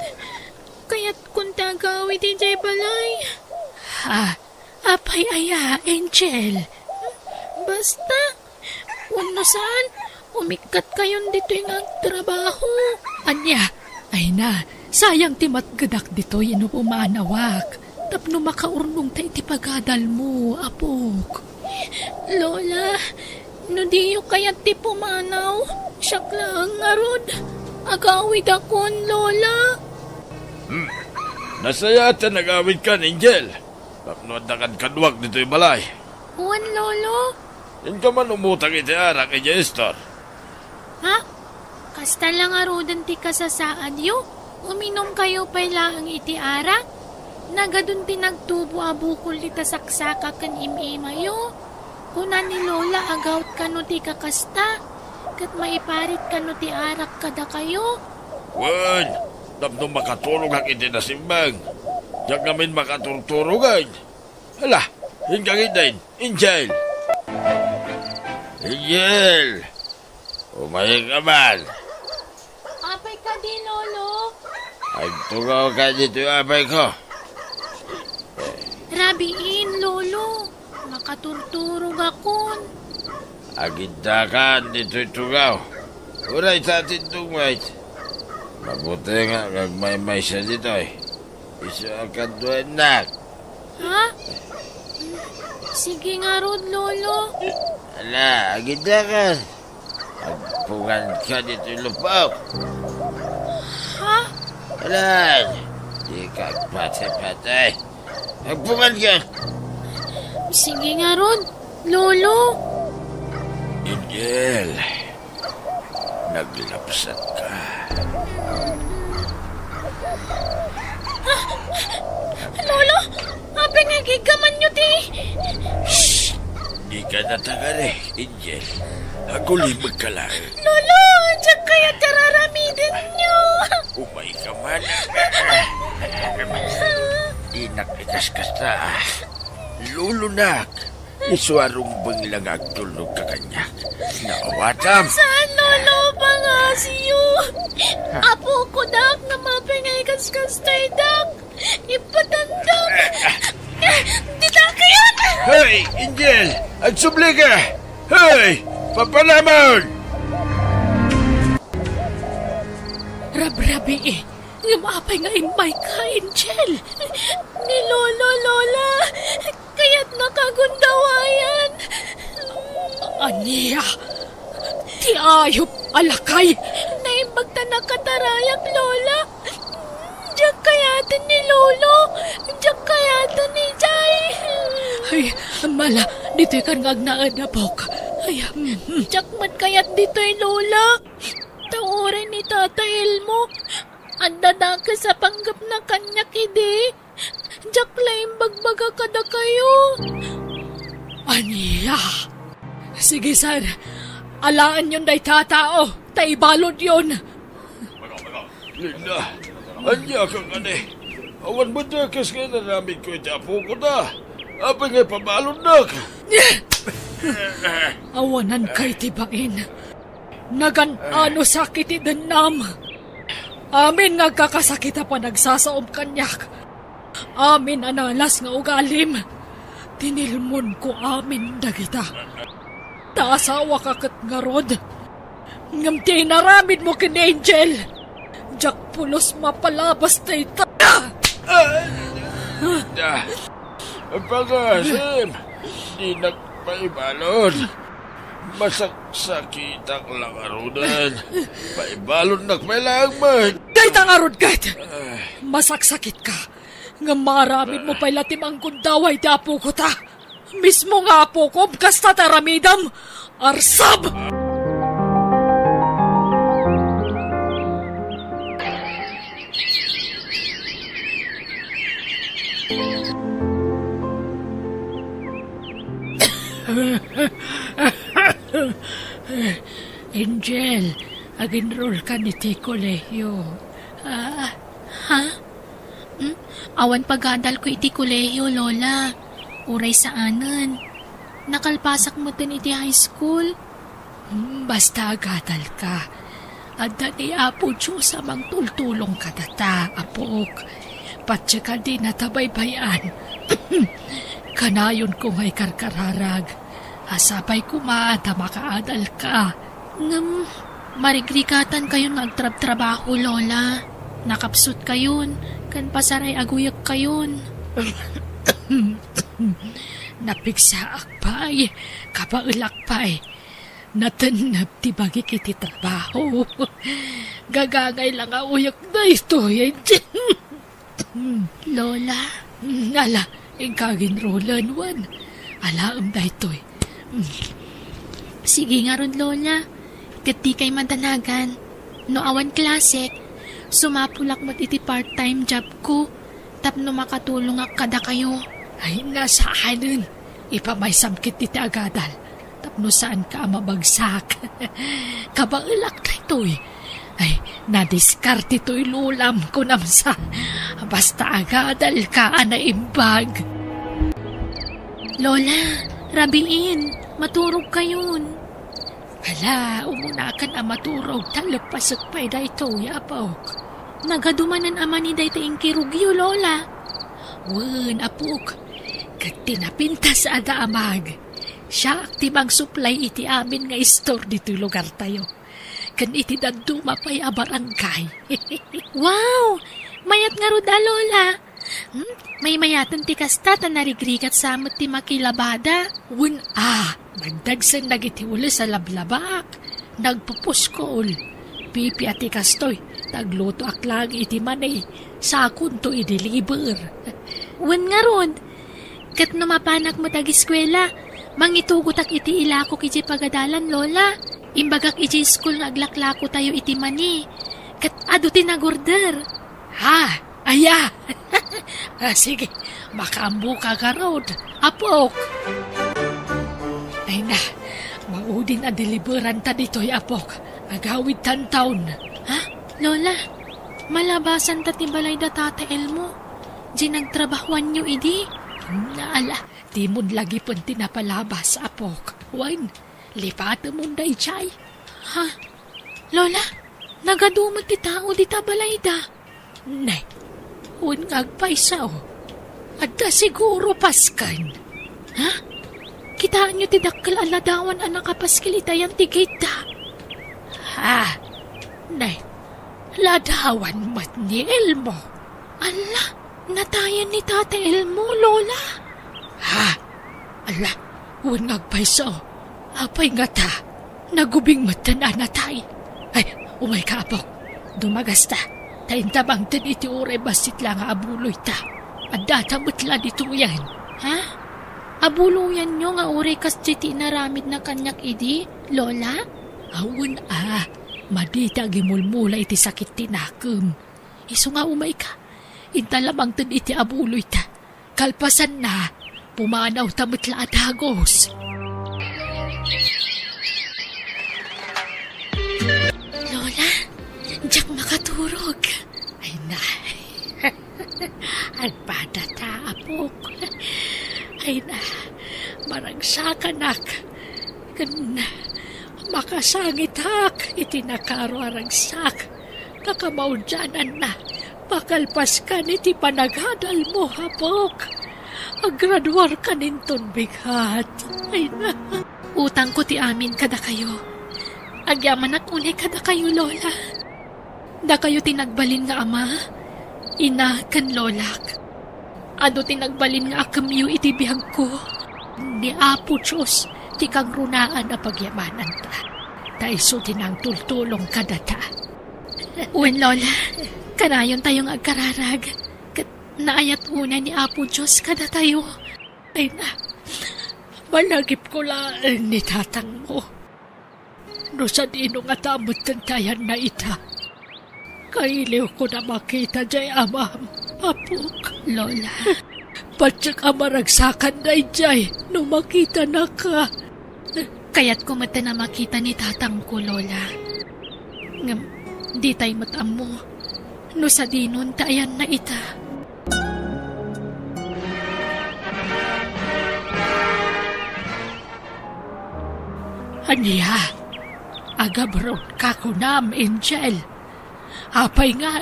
Kayat kung tagawit ijay balay. Apay aya, Angel. Basta, uno saan, umikat kayon dito yung agtrabaho. Anya, ay na, sayang ti matgadak dito yun umanawak. Tapno makaurnong ta iti pagadal mo, apok. Lola, no diyo kayat ti pumanaw. Siyak lang nga rod. Agawid akon, Lola. Nasaya at nag-awid ka, Angel. Tapno na kadwag dito yung balay. Uwan, Lolo. Yan ka man umutang iti arak kay Estor. Ha? Kasta lang arudan ti kasasaan yo. Uminom kayo pa lang iti arak. Nagadun ti nagtubo abukol ita saksaka kan imima yo. Kuna ni Lola agawt kano ti kakasta. Kat maiparit kano ti arak kada kayo. Wan, tapno makatulog ang iti nasimbang. Diyan kami makaturturugan. Hala, hinggang din, Angel. Angel! Umayag ka man. Apay ka di, Lolo. Ay, tugaw ka dito yung abay ko. Rabiin, Lolo. Makaturturog akon. Agintakan dito yung tugaw. Uray sa atin tungwait. Mabuti nga, nagmay-may siya dito eh. Isa ang kanduan nak. Ha? Sige nga, Rod, Lolo. Ala, agintakan. Agpungan ka dito yung lupaw. Ha? Ala, di ka patay-patay. Agpungan ka. Sige nga, Rod, Lolo. Angel, naglapsat ka. Lolo, apay nga gigaman nyo di. Shhh! Di ka natagari, Angel. Agulimag ka lang. Lolo, diyan kaya tararamidin nyo. Umay ka man. Inak-ikas ta. Lulunak. Iswarong bang lang agtulog ka kanyak. Naawatam. Saan, Lolo, pangasiyo? Apo ko, Dak, na mapingay kaskas tayo, Dak. Ipatandak. Dita ka yan! Hey, Angel! Agsubli ka! Hey! Papalamon! Rabrabi eh. Lumapay nga imay ka, Angel. Ni Lolo, Lola. Kaya't nakagundawayan. Aniya, ti ayop alakay. Naimbag ta nakatarayak, Lola. Diyak kayatan ni Lolo. Diyak kayatan ni Jay. Ay, mala, dito'y karngag na adapok. Ay, Diyak mat kayat dito'y Lola. Taurin ni Tata Elmo. Ang dadaka sa panggap na kanya kidi. Diyak laing bagbaga kada kayo. aniya. Sige, sir. Alaan yun day tatao. Taibalod yun. Linda, anya ka nga ni. Awan mo na kas nga naramid ko iti apo ko na. Apa nga pabalon na ka. Awanan kay tibain. Nagan-ano sakit idanam. Amin nga kakasakita pa nagsasaom kanyak. Amin analas nga ugalim. Tinilmon ko amin dagita. Taasawa kakat nga rod. Ngam tinaramid mo kin Angel. Jak pulos mapalabas na ita. Linda. Pagasim, di nagpaibalon. Masaksakitak lang arunan. Paibalon nagpailang man. Kahit ang arod kahit. Masaksakit ka. Nga maramid mo pa'y latim ang kundaway di apo ko ta. Mismo nga apo ko, kasta taramidam. Arsab! Angel,ag-enroll ka ni Kolehiyo. Ha? Awan pagadal ko iti kolehiyo, Lola. Uray sa anan. Nakalpasak mo din iti high school. Basta agadal ka. At dani apo Diyos amang tultulong ka data, apok. Patya ka di natabaybayan. Kanayon ko ngay karkararag. Asabay kumaata makaadal ka. Marigrikatan kayo nagtrabaho, Lola. Nakapsut kayon. Kan pasaray aguyak kayon. Napigsaak pa'y, kapailak pa'y. Natanap ti bagi kiti trabaho. Gagangay lang uyak na ito. Lola? Ala, ikagin rolan wan. Alaam na ito. Sige nga ron, Lola. Kati kay madanagan. No awan klasik, sumapulak mo iti part-time job ko. Tapno makatulong ak kada kayo. Ay, nasa anin. Ipamay-samkit iti agadal. Tapno saan ka mabagsak. Kabailak na ito'y. Ay, nadiskarte ito'y lulam ko namsa. Basta agadal ka na imbag. Lola, rabiin. Maturog kayon. Hala, umuna ka na maturog. Talagpasok pa'y da ito'y apok. Nagadumanan ama ni dayta inkirugyo, Lola. Wen, apok. Kat tinapintas ada amag. Siya aktibang supply iti amin nga store dito lugar tayo. Kan iti daduma pa'y abarangkay. Wow! Mayat nga ruda, Lola. May mayatan ti kasta ta narigrigat samot ti makilabada. Wen, nagdagsan nagitiwala sa lablabak. Nagpupuskol. Pipi ati kastoy. Tagluto aklang iti manay. Sakun to i-deliver. Wen nga rod. Kat numapanak mo tag-eskwela, mangitugot ak iti ilako iti pagadalan, Lola. Imbagak iti school nga aglaklako tayo iti mani. Kat ado tinagorder. Aya. Sige, makaambo ka karod. Apok. Ay na, maudin ang deliveran ta dito'y apok. Agawid tantaon. Lola, malabasan ta tibalay da Tata Elmo. Di nagtrabahuan nyo, idi? Naala, di mo lagi pun tinapalabas, apok. Wan, lipata mo day chay. Lola, nagadumot ti tao di tabalay da. Nay, wan ngagpaisaw. At da siguro paskan. Kitaan nyo ti dakkel aladawan ang nakapaskilitayan ti kita. Nay, ladawan mat ni Elmo. Ala, natayan ni Tata Elmo, Lola. Ala, wan ngagpaisaw. Apay nga ta, nagubing mata na natay. Ay, umay ka, apok. Dumagasta. Taintabang tan iti uray basit lang abuloy ta. At datamot lang ito yan. Abuluyan nyo nga uray kas titi naramid na kanyak idi, Lola? Awan madita gimulmula iti sakit tinakam. Iso nga umay ka. Intalamang tan iti abuloy ta. Kalpasan na, pumanaw tamatla at hagos. Lola, diyak makaturog. Ay na, agpada ta, apok. Ay na, maragsakan ak. Kan makasangit ak, itinakaro aragsak. Kakamaudyanan na, pakalpas ka niti panagadal mo, apok. Aggraduar ka ninton bigat. Ay na. Utang ko ti amin kada kayo. Agyaman at unay kada kayo, Lola. Da kayo tinagbalin nga ama, ina kan lolak. Ado tinagbalin nga akamyo iti bihag ko. Ni Apo Diyos, ti kang runaan na pagyamanan ta. Taiso tinang tultulong kadata. Uwan, Lola, kanayon tayong agkararag. Naayat una ni Apo Diyos kada tayo. Ay na, malagip ko lang ni tatang mo. No sa dino nga tamot tantayan na ita. Kailiw ko na makita jay amam, Apok. Lola, Patsak amaragsakan na jay no makita na ka. kaya't kumata na makita ni tatang ko, Lola. Ngam, di tayo matam mo. No sa dinon tayan na ita. Aniya, agabron kakunam, Angel. Apay nga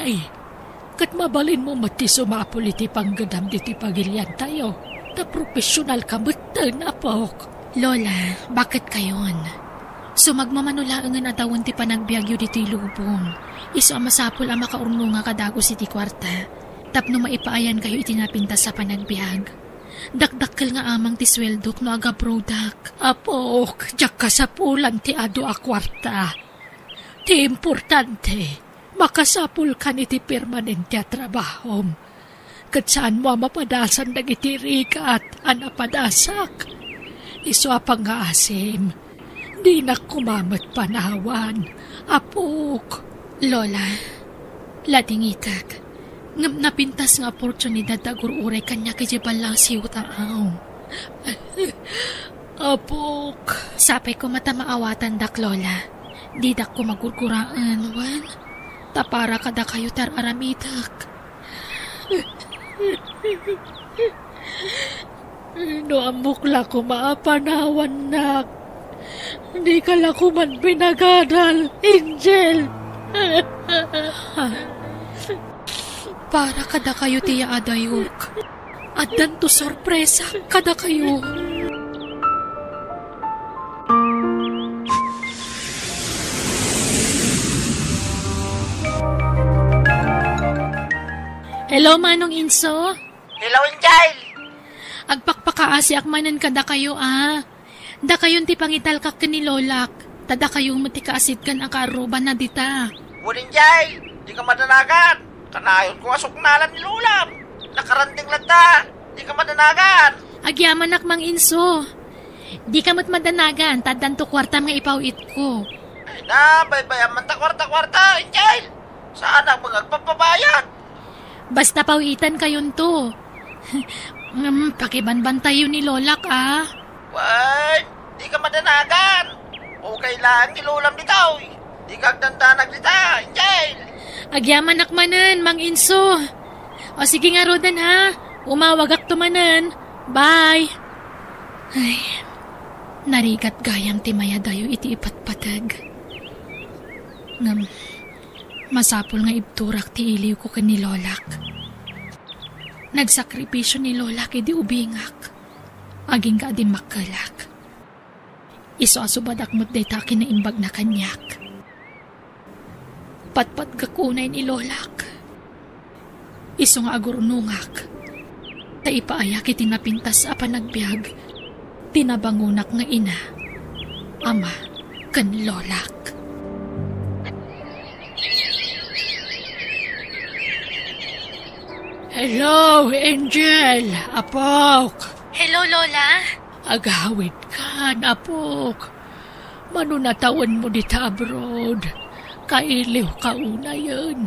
kat mabalin mo mati sumapol iti panggadam diti pagilian tayo. Ta profesional ka betan, Apok. Lola, bakit kayon? So magmamanulaan atawan ti panagbiagyo diti lubong. Iso amasapol ang makaurno nga kadagos iti kwarta. Tapno maipaayan kayo itinapintas sa panagbiag. Dakdakkel nga amang ti sweldok no aga product. Apok, diyak ka sa pulan ti ado a kwarta. Ti importante, makasapul ka ni ti permanente a trabahom. Kat saan mo mapadasan dagiti rikat anapadasak. Iso apang nga asim, di na kumamat panawan. Apok. Lola, ladingitag. Ngam napintas nga oportunidad da gururay kanya kajibal lang siwtaaw. Apok. Sapay ko mata maawatan dak, Lola. Di dak ko magurguraan, wan. Tapara kada kayo tararamidak. No amukla ko maapanawan nak. Di ka la ko man pinagadal, Angel. Para kada kayo tiya adayok. At danto sorpresa kada kayo. Hello, Manong Inso. Hello, Angel. Agpakpakaasi akmanan kada kayo, Da kayon ti pangital kak ni Lolak. Tada kayo matikaasit kan ang karuban na dita. Wuling, Jay. Di ka madanagan. Kanayon ko asok nalan ni Lulam. Nakaranting lata. Di ka madanagan. Agyaman Mang Inso. Di ka madanagan. Tadan to kwarta mga ipawit ko. Ay na, baybayan man ta kwarta-kwarta, Angel. Saan ang magpapabayad? Basta pawitan kayon to. Pakibanban tayo ni Lolak, Why? Di ka madanagan. Okay lang ni Lulam ditaw. Di ka dandanag dita, Angel. Agyaman akmanan, Mang Inso. O sige nga, Rodan, Umawagak tumanan. Bye. Ay, narigat gayam ti mayadayo iti ipatpatag. Ngam, masapol nga ibturak ti iliw ko kan ni Lolak. Nagsakripisyo ni Lolak iti ubingak. Aging ka din makkalak. Iso asubadak mo't dayta kinaimbag na kanyak. Patpat kakunay ni Lolak. Iso nga agurunungak. Ta ipaayak iti napintas a panagbiag. Tinabangunak nga ina. Ama kan Lolak. Hello, Angel. Apok. Hello, Lola. Agawid ka, Apok. Manunatawan mo dita abroad. Kailiw ka una yun.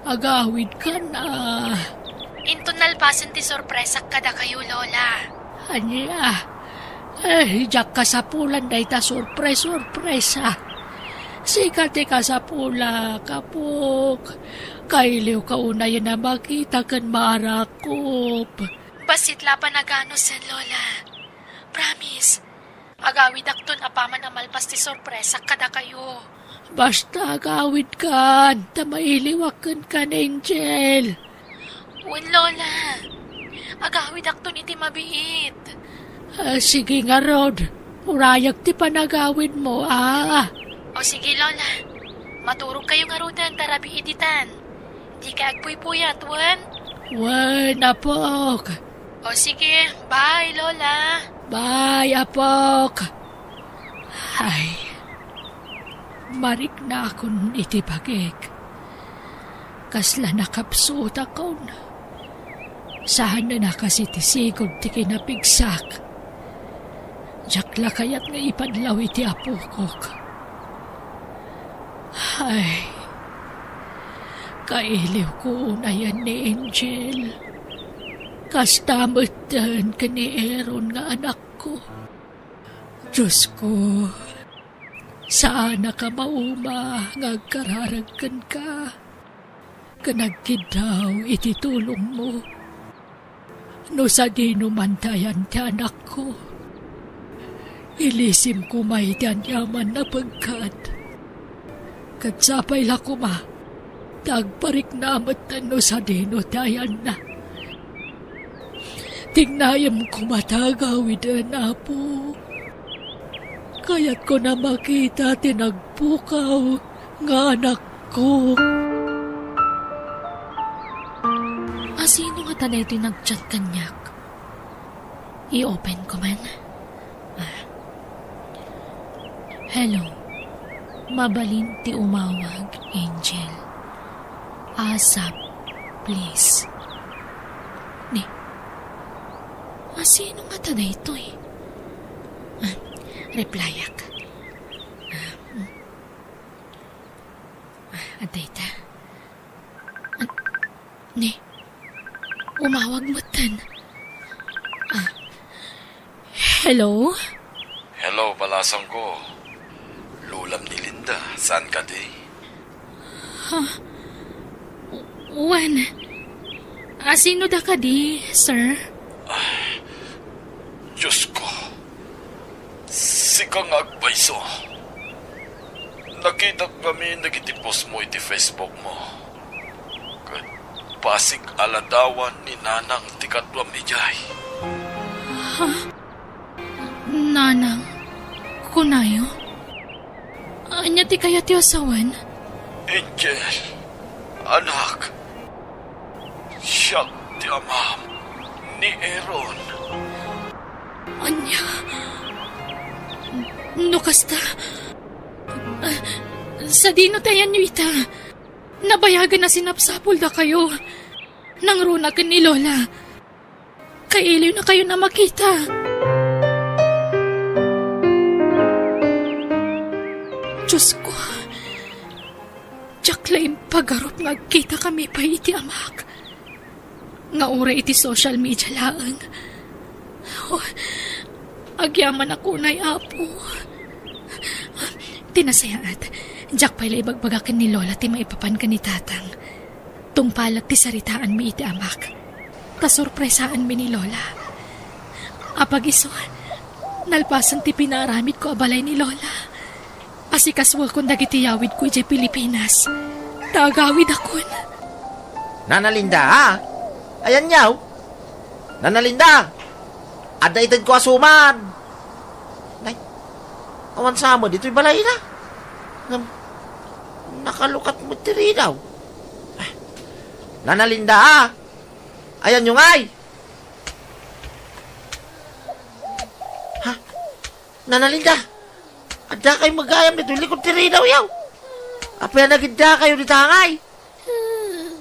Agawid ka na. Intunalpasan ti sorpresa kada kayo, Lola. Anya, jak ka sa pulan dahi ta sorpresa. Sikati ka sa pula, Kapok. Kailiw ka una yun na makita kan marakop. Basit lapan naganos sen, Lola. Promise. Agawid akton apaman na malpas ti sorpresa kada kayo. Basta agawid ka, tamailiwakan ka, Angel. Uwan, Lola. Agawid akton iti mabiit. Sige nga, Rod. Murayag ti panagawid mo, O sige, Lola. Maturog kayo nga rodan, tarabi iditan. Di ka agpuy-puyat, Wan. Wan, apok. O sige, bye, Lola. Bye, apok. Ay, marik na akong itibagik. Kasla nakapsuot akon. Saan na kasi tisigod ti kinapigsak. Jakla kayat nga ipadlaw iti apukok. Ay, kailiw ko na yan ni Angel. Kastamatan ka ni Aaron nga anak ko. Diyos ko, saan ka mauma nga kararagkan ka? Kanagkid daw iti tulong mo. No sa di numantayan ti anak ko. Ilisim ko may yaman na pagkat. Katsapay la ko ma. Tagparik na amatan no sa di no tayan na. Tignayam ko matagawid na po. Kaya't ko na makita tinagpukaw nga anak ko. Sino nga tanay ito nag-chat kanyak? I-open ko man. Hello. Mabalin ti umawag, Angel. Asap, please. Ni. Sino nga tanay ito eh? Replyak. Adayta. Ni. Umawag mo tan. Hello? Hello, balasang ko. Lulam ni Linda, saan ka di? Juan. Sino da ka di, sir? Diyos ko. Sikang agbayso. Nakita kami nagitipos mo iti Facebook mo. Pasig aladawan ni Nanang tikatwam ni Jay. Nanang? Kunayo? Anya ti kaya ti asawan? Angel, anak. Siya ti amam ni Aaron. Anya? No kasta? Sa dino tayan nyo ita? Nabayagan na sinapsapol da kayo. Nangruna ka ni Lola. Kailiw na kayo na makita. Diyos ko. Jakla yung paggarop nga kita kami pa iti amak. Nga ura iti social media laang. Oh, agyaman ako na apo. Tinasayaat. Jack pala ibagbagakan ni Lola ti maipapan ka ni Tatang. Tungpalag ti saritaan mi iti amak. Kasurpresaan mi ni Lola. Apag iso, nalpasan ti pinaramid ko abalay ni Lola. Asikaswal kong dagiti yawid ko iti Pilipinas. Tagawid akon. Nana Linda, ha? Ayan yaw. Nana Linda, ada itad ko asuman. Nay, awan sa mo, dito'y balay na. Nakalukat mo tiri daw. Nana Linda, ha? Ayan yung ay. Ha? Nana Linda, ada kayo magayam nito likod tiri daw yaw. Apaya nagida kayo di tangay.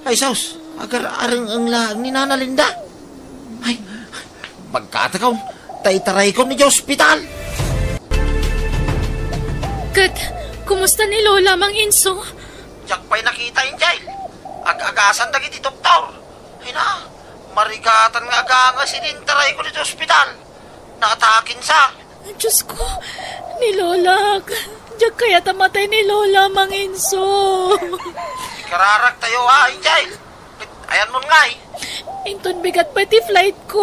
Ay, saus, agar arang ang laang ni Nana Linda. Ay, pagkatakaw, taitaray ko ni hospital. Kat, kumusta ni Lola, Mang Inso? Diyak pa'y nakita yung jail. Ag-agasan dagiti doktor. Ay na, marigatan nga aga sinintaray ko dito ospital. Nakatakin sa. Diyos ko, ni Lola. Diyak kaya tamatay ni Lola, Mang Inso. Ikararak tayo ha, yung jail. Ayan mo nga eh. Inton bigat pa ti flight ko.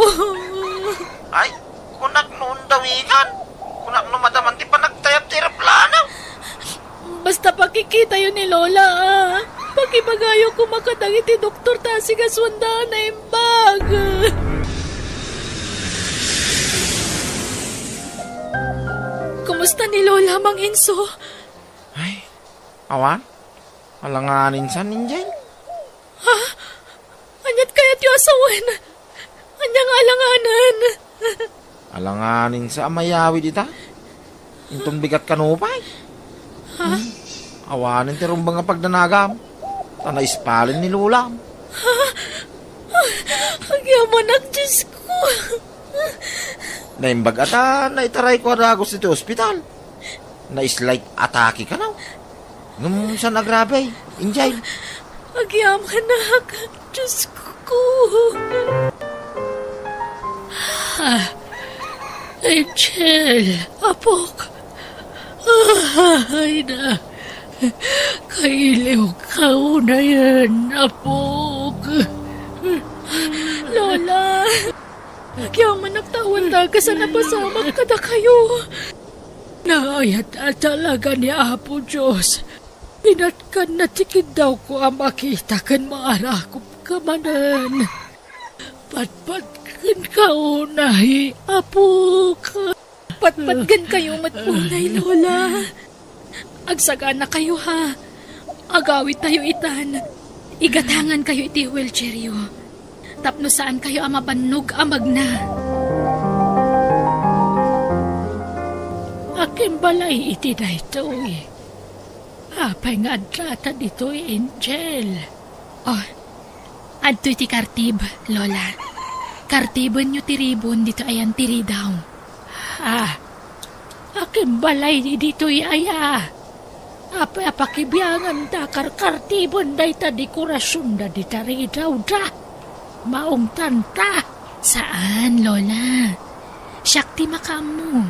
Ay, kunak noon dawigan. Kunak no madaman ti pa nagtayap ti aeroplano. Basta pakikita yun ni Lola, ah. Pakibagayo ko makadagi ti doktor tasigas wandaan na imbag. Kumusta ni Lola, Mang Inso? Ay, awan? Alanganin sa ninjay? Ha? Anyat kaya tiyo Sawan, anyang alanganan. Alanganin sa amayawi dita. Itong bigat kanupay. Ha? Awanin ti rumbang nga pagdanagam. Tana ispalin ni Lulam. Agyaman ang Diyos ko. Naimbag ata, naitaray ko adagos dito ospital. Na-slight atake ka na. Ngum sa nagrabe, injay. Agyaman ang Diyos ko. Angel, apok. Ay na. Kailiw ka na yan, apok. Lola, agyaman nagtawan taga sa napasamak kada kayo. Naayat at talaga ni Apo Diyos. Pinatkan na tikid daw ko ang makita kan maarakop ka manan. Patpatkan ka unay, apok. Patpatgan kayo matpunay, Lola. Agsagaan na kayo, ha. Agawit tayo itan. Igatangan kayo iti wheelchairyo. Tapno saan kayo ang mabanog amag na. Akin balay iti na ito eh. Apay nga adrata dito Angel. Oh, adto iti kartib, Lola. Kartibon nyo tiribon dito ayan tiri daw. Akin balay dito aya. Apay apakibiyangan da kartibon da ita dekorasyon da dita rin daw da. Maong tanta. Saan, Lola? Syakti makamu.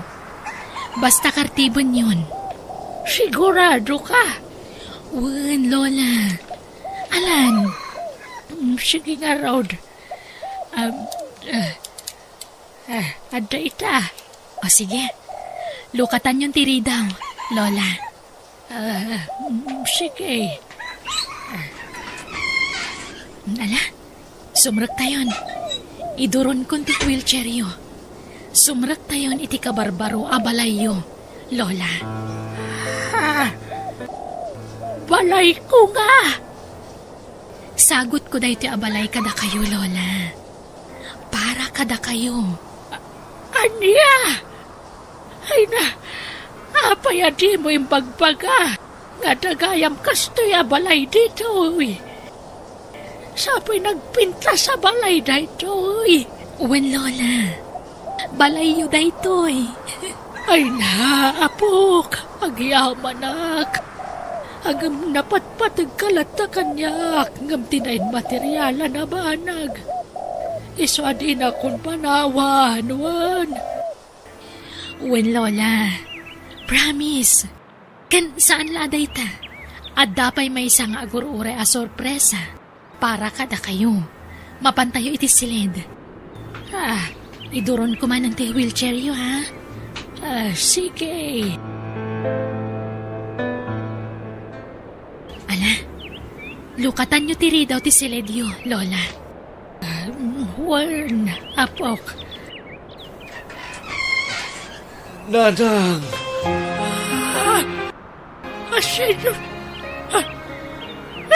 Basta kartibon yun. Sigurado ka? Wen, Lola. Alan. Sige nga, Rod. Ada ita. O sige. Lukatan yung tiri daw, Lola. Sige. Ala, sumrak tayon. Iduron kon ti wheelchairyo. Sumrak tayon iti kabarbaro abalayyo, Lola. Balay ko nga. Sagot ko da iti abalay kada kayo, Lola. Para kada kayo. Anya? Ay na, apaya di mo yung pagbaga. Nga dagayam kastoy abalay dito, uy. Sapoy nagpinta sa balay dito, uy. Uwan, Lola. Balay yu dito, uy. Ay na, apok. Agyaman ak. Agam napatpatag kalata kanyak. Ngam tinayin materyala na banag. Iso adin akong panawan, wan. Uwan, Lola. Promise. Kan saan laday ta? At dapay may isang agurure a sorpresa. Para kada kayo. Mapantayo iti silid. Iduron ko man ang wheelchair yo, ha? Sige. Ala, lukatan nyo tiri daw ti silid yo, Lola. Wan, apok. Nanang! Sino?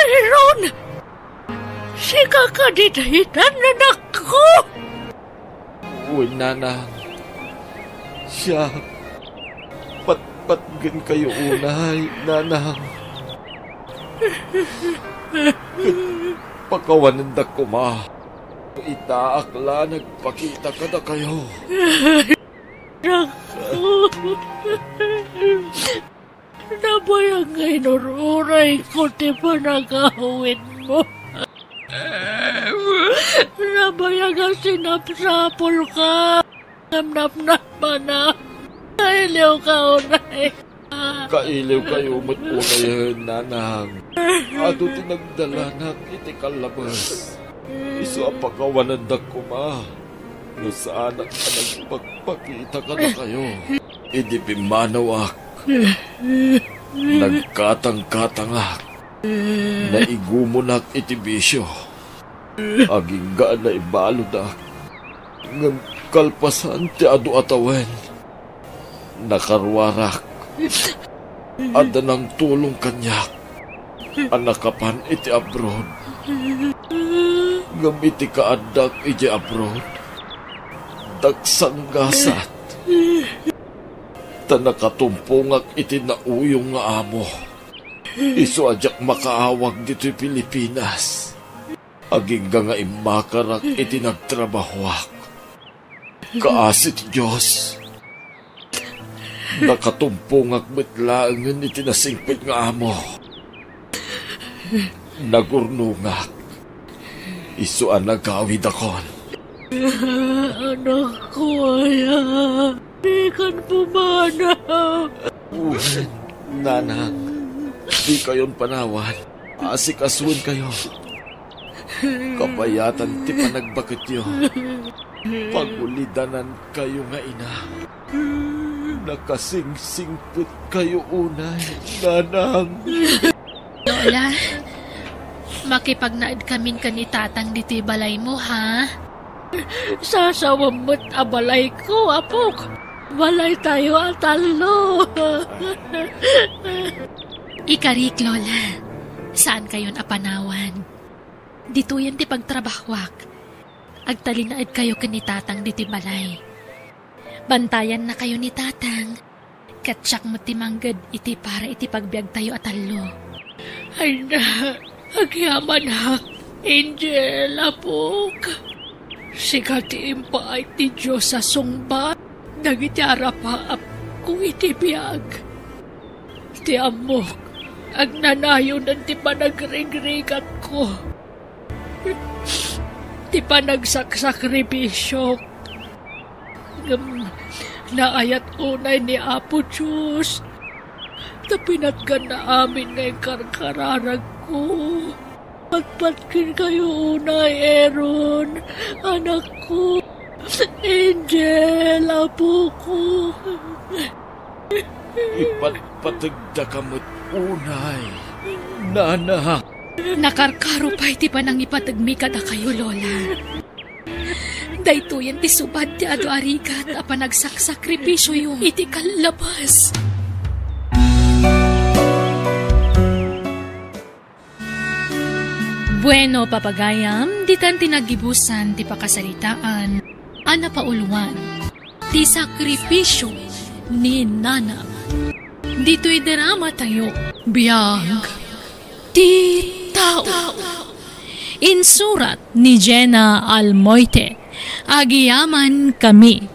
Ron! Si kakadidahitan na nako! Uy, Nanang. Siya. Patpatgan kayo unay, Nanang. Pakawanan da ko, ma. Itaakla, nagpakita ka na kayo. Nabayang ngay nururay ko ti panagawin mo. Nabayang ang sinapsapol ka. Namnap-napa na. Kailiw ka unay. Kailiw kayo matunayan, Nanang. Ato tinagdala na iti kalabas. Iso ang pakawanan da ko, ma. No saan ang nagpagpakita ka na kayo. Idi pimanawak. Nagkatang-katangak. Naigumonak iti bisyo. Aging gaan na ibaludak. Ngam kalpasan ti adu atawen. Nakarwarak. Ada ng tulong kanyak. Anakapan iti abroad. Ngamiti kaadak iti abroad. Dagsang gasat. Tanakatumpungak iti nauyong nga amo. Isu ajak makaawag dito'y Pilipinas. Aging nga imakarak iti nagtrabahwak. Kaasit Diyos. Nakatumpungak mitlaangan iti nasingpit nga amo. Nagurnungak. Isu ang nagawid akon. Anak ko, di kan pumana. Nanang, di kayon panawan. Asikaswin kayo. Kapayatan ti panagbakit yo. Pagulidanan kayo nga ina. Nakasingsingput kayo unay, nanang. Lola, makipagnaid kamin ka ni tatang diti balay mo, ha? Sasawamot abalay ko, apok. Balay tayo atalo. Ikarik, Lola. Saan kayon apanawan? Dito yan ti pagtrabahwak. Agtalinaid kayo ka ni tatang diti balay. Bantayan na kayo ni tatang. Katsak mo ti manggad iti para iti pagbiag tayo atalo. Ay na, agyaman ha. Angel, apok. Sigati impa ay ti Diyos sa sungba. Nagiti arapaap kung iti biyag. Ti amok, agnanayon ng ti panagrigrigat ko. Ti panagsaksakribisyo. Naayat unay ni Apo Diyos. Tapinatgan na amin na yung karkararag ko. Patpatkin kayo unay, Aaron, anak ko. Angel, apo ko. Ipatpatagda kamot unay, nanang. Nakarkaro pa iti panang ipatagmikad a kayo, Lola. Dayto yan ti subad ti ado arigat a panagsakripisyo yung iti kalabas. Bueno, papagayam, ditan tinagibusan ti pakasaritaan, ana pauluan, ti sakripisyo ni Nana. Dito'y drama tayo, biyag, ti tao. Insurat ni Jenna Almoite, agiyaman kami.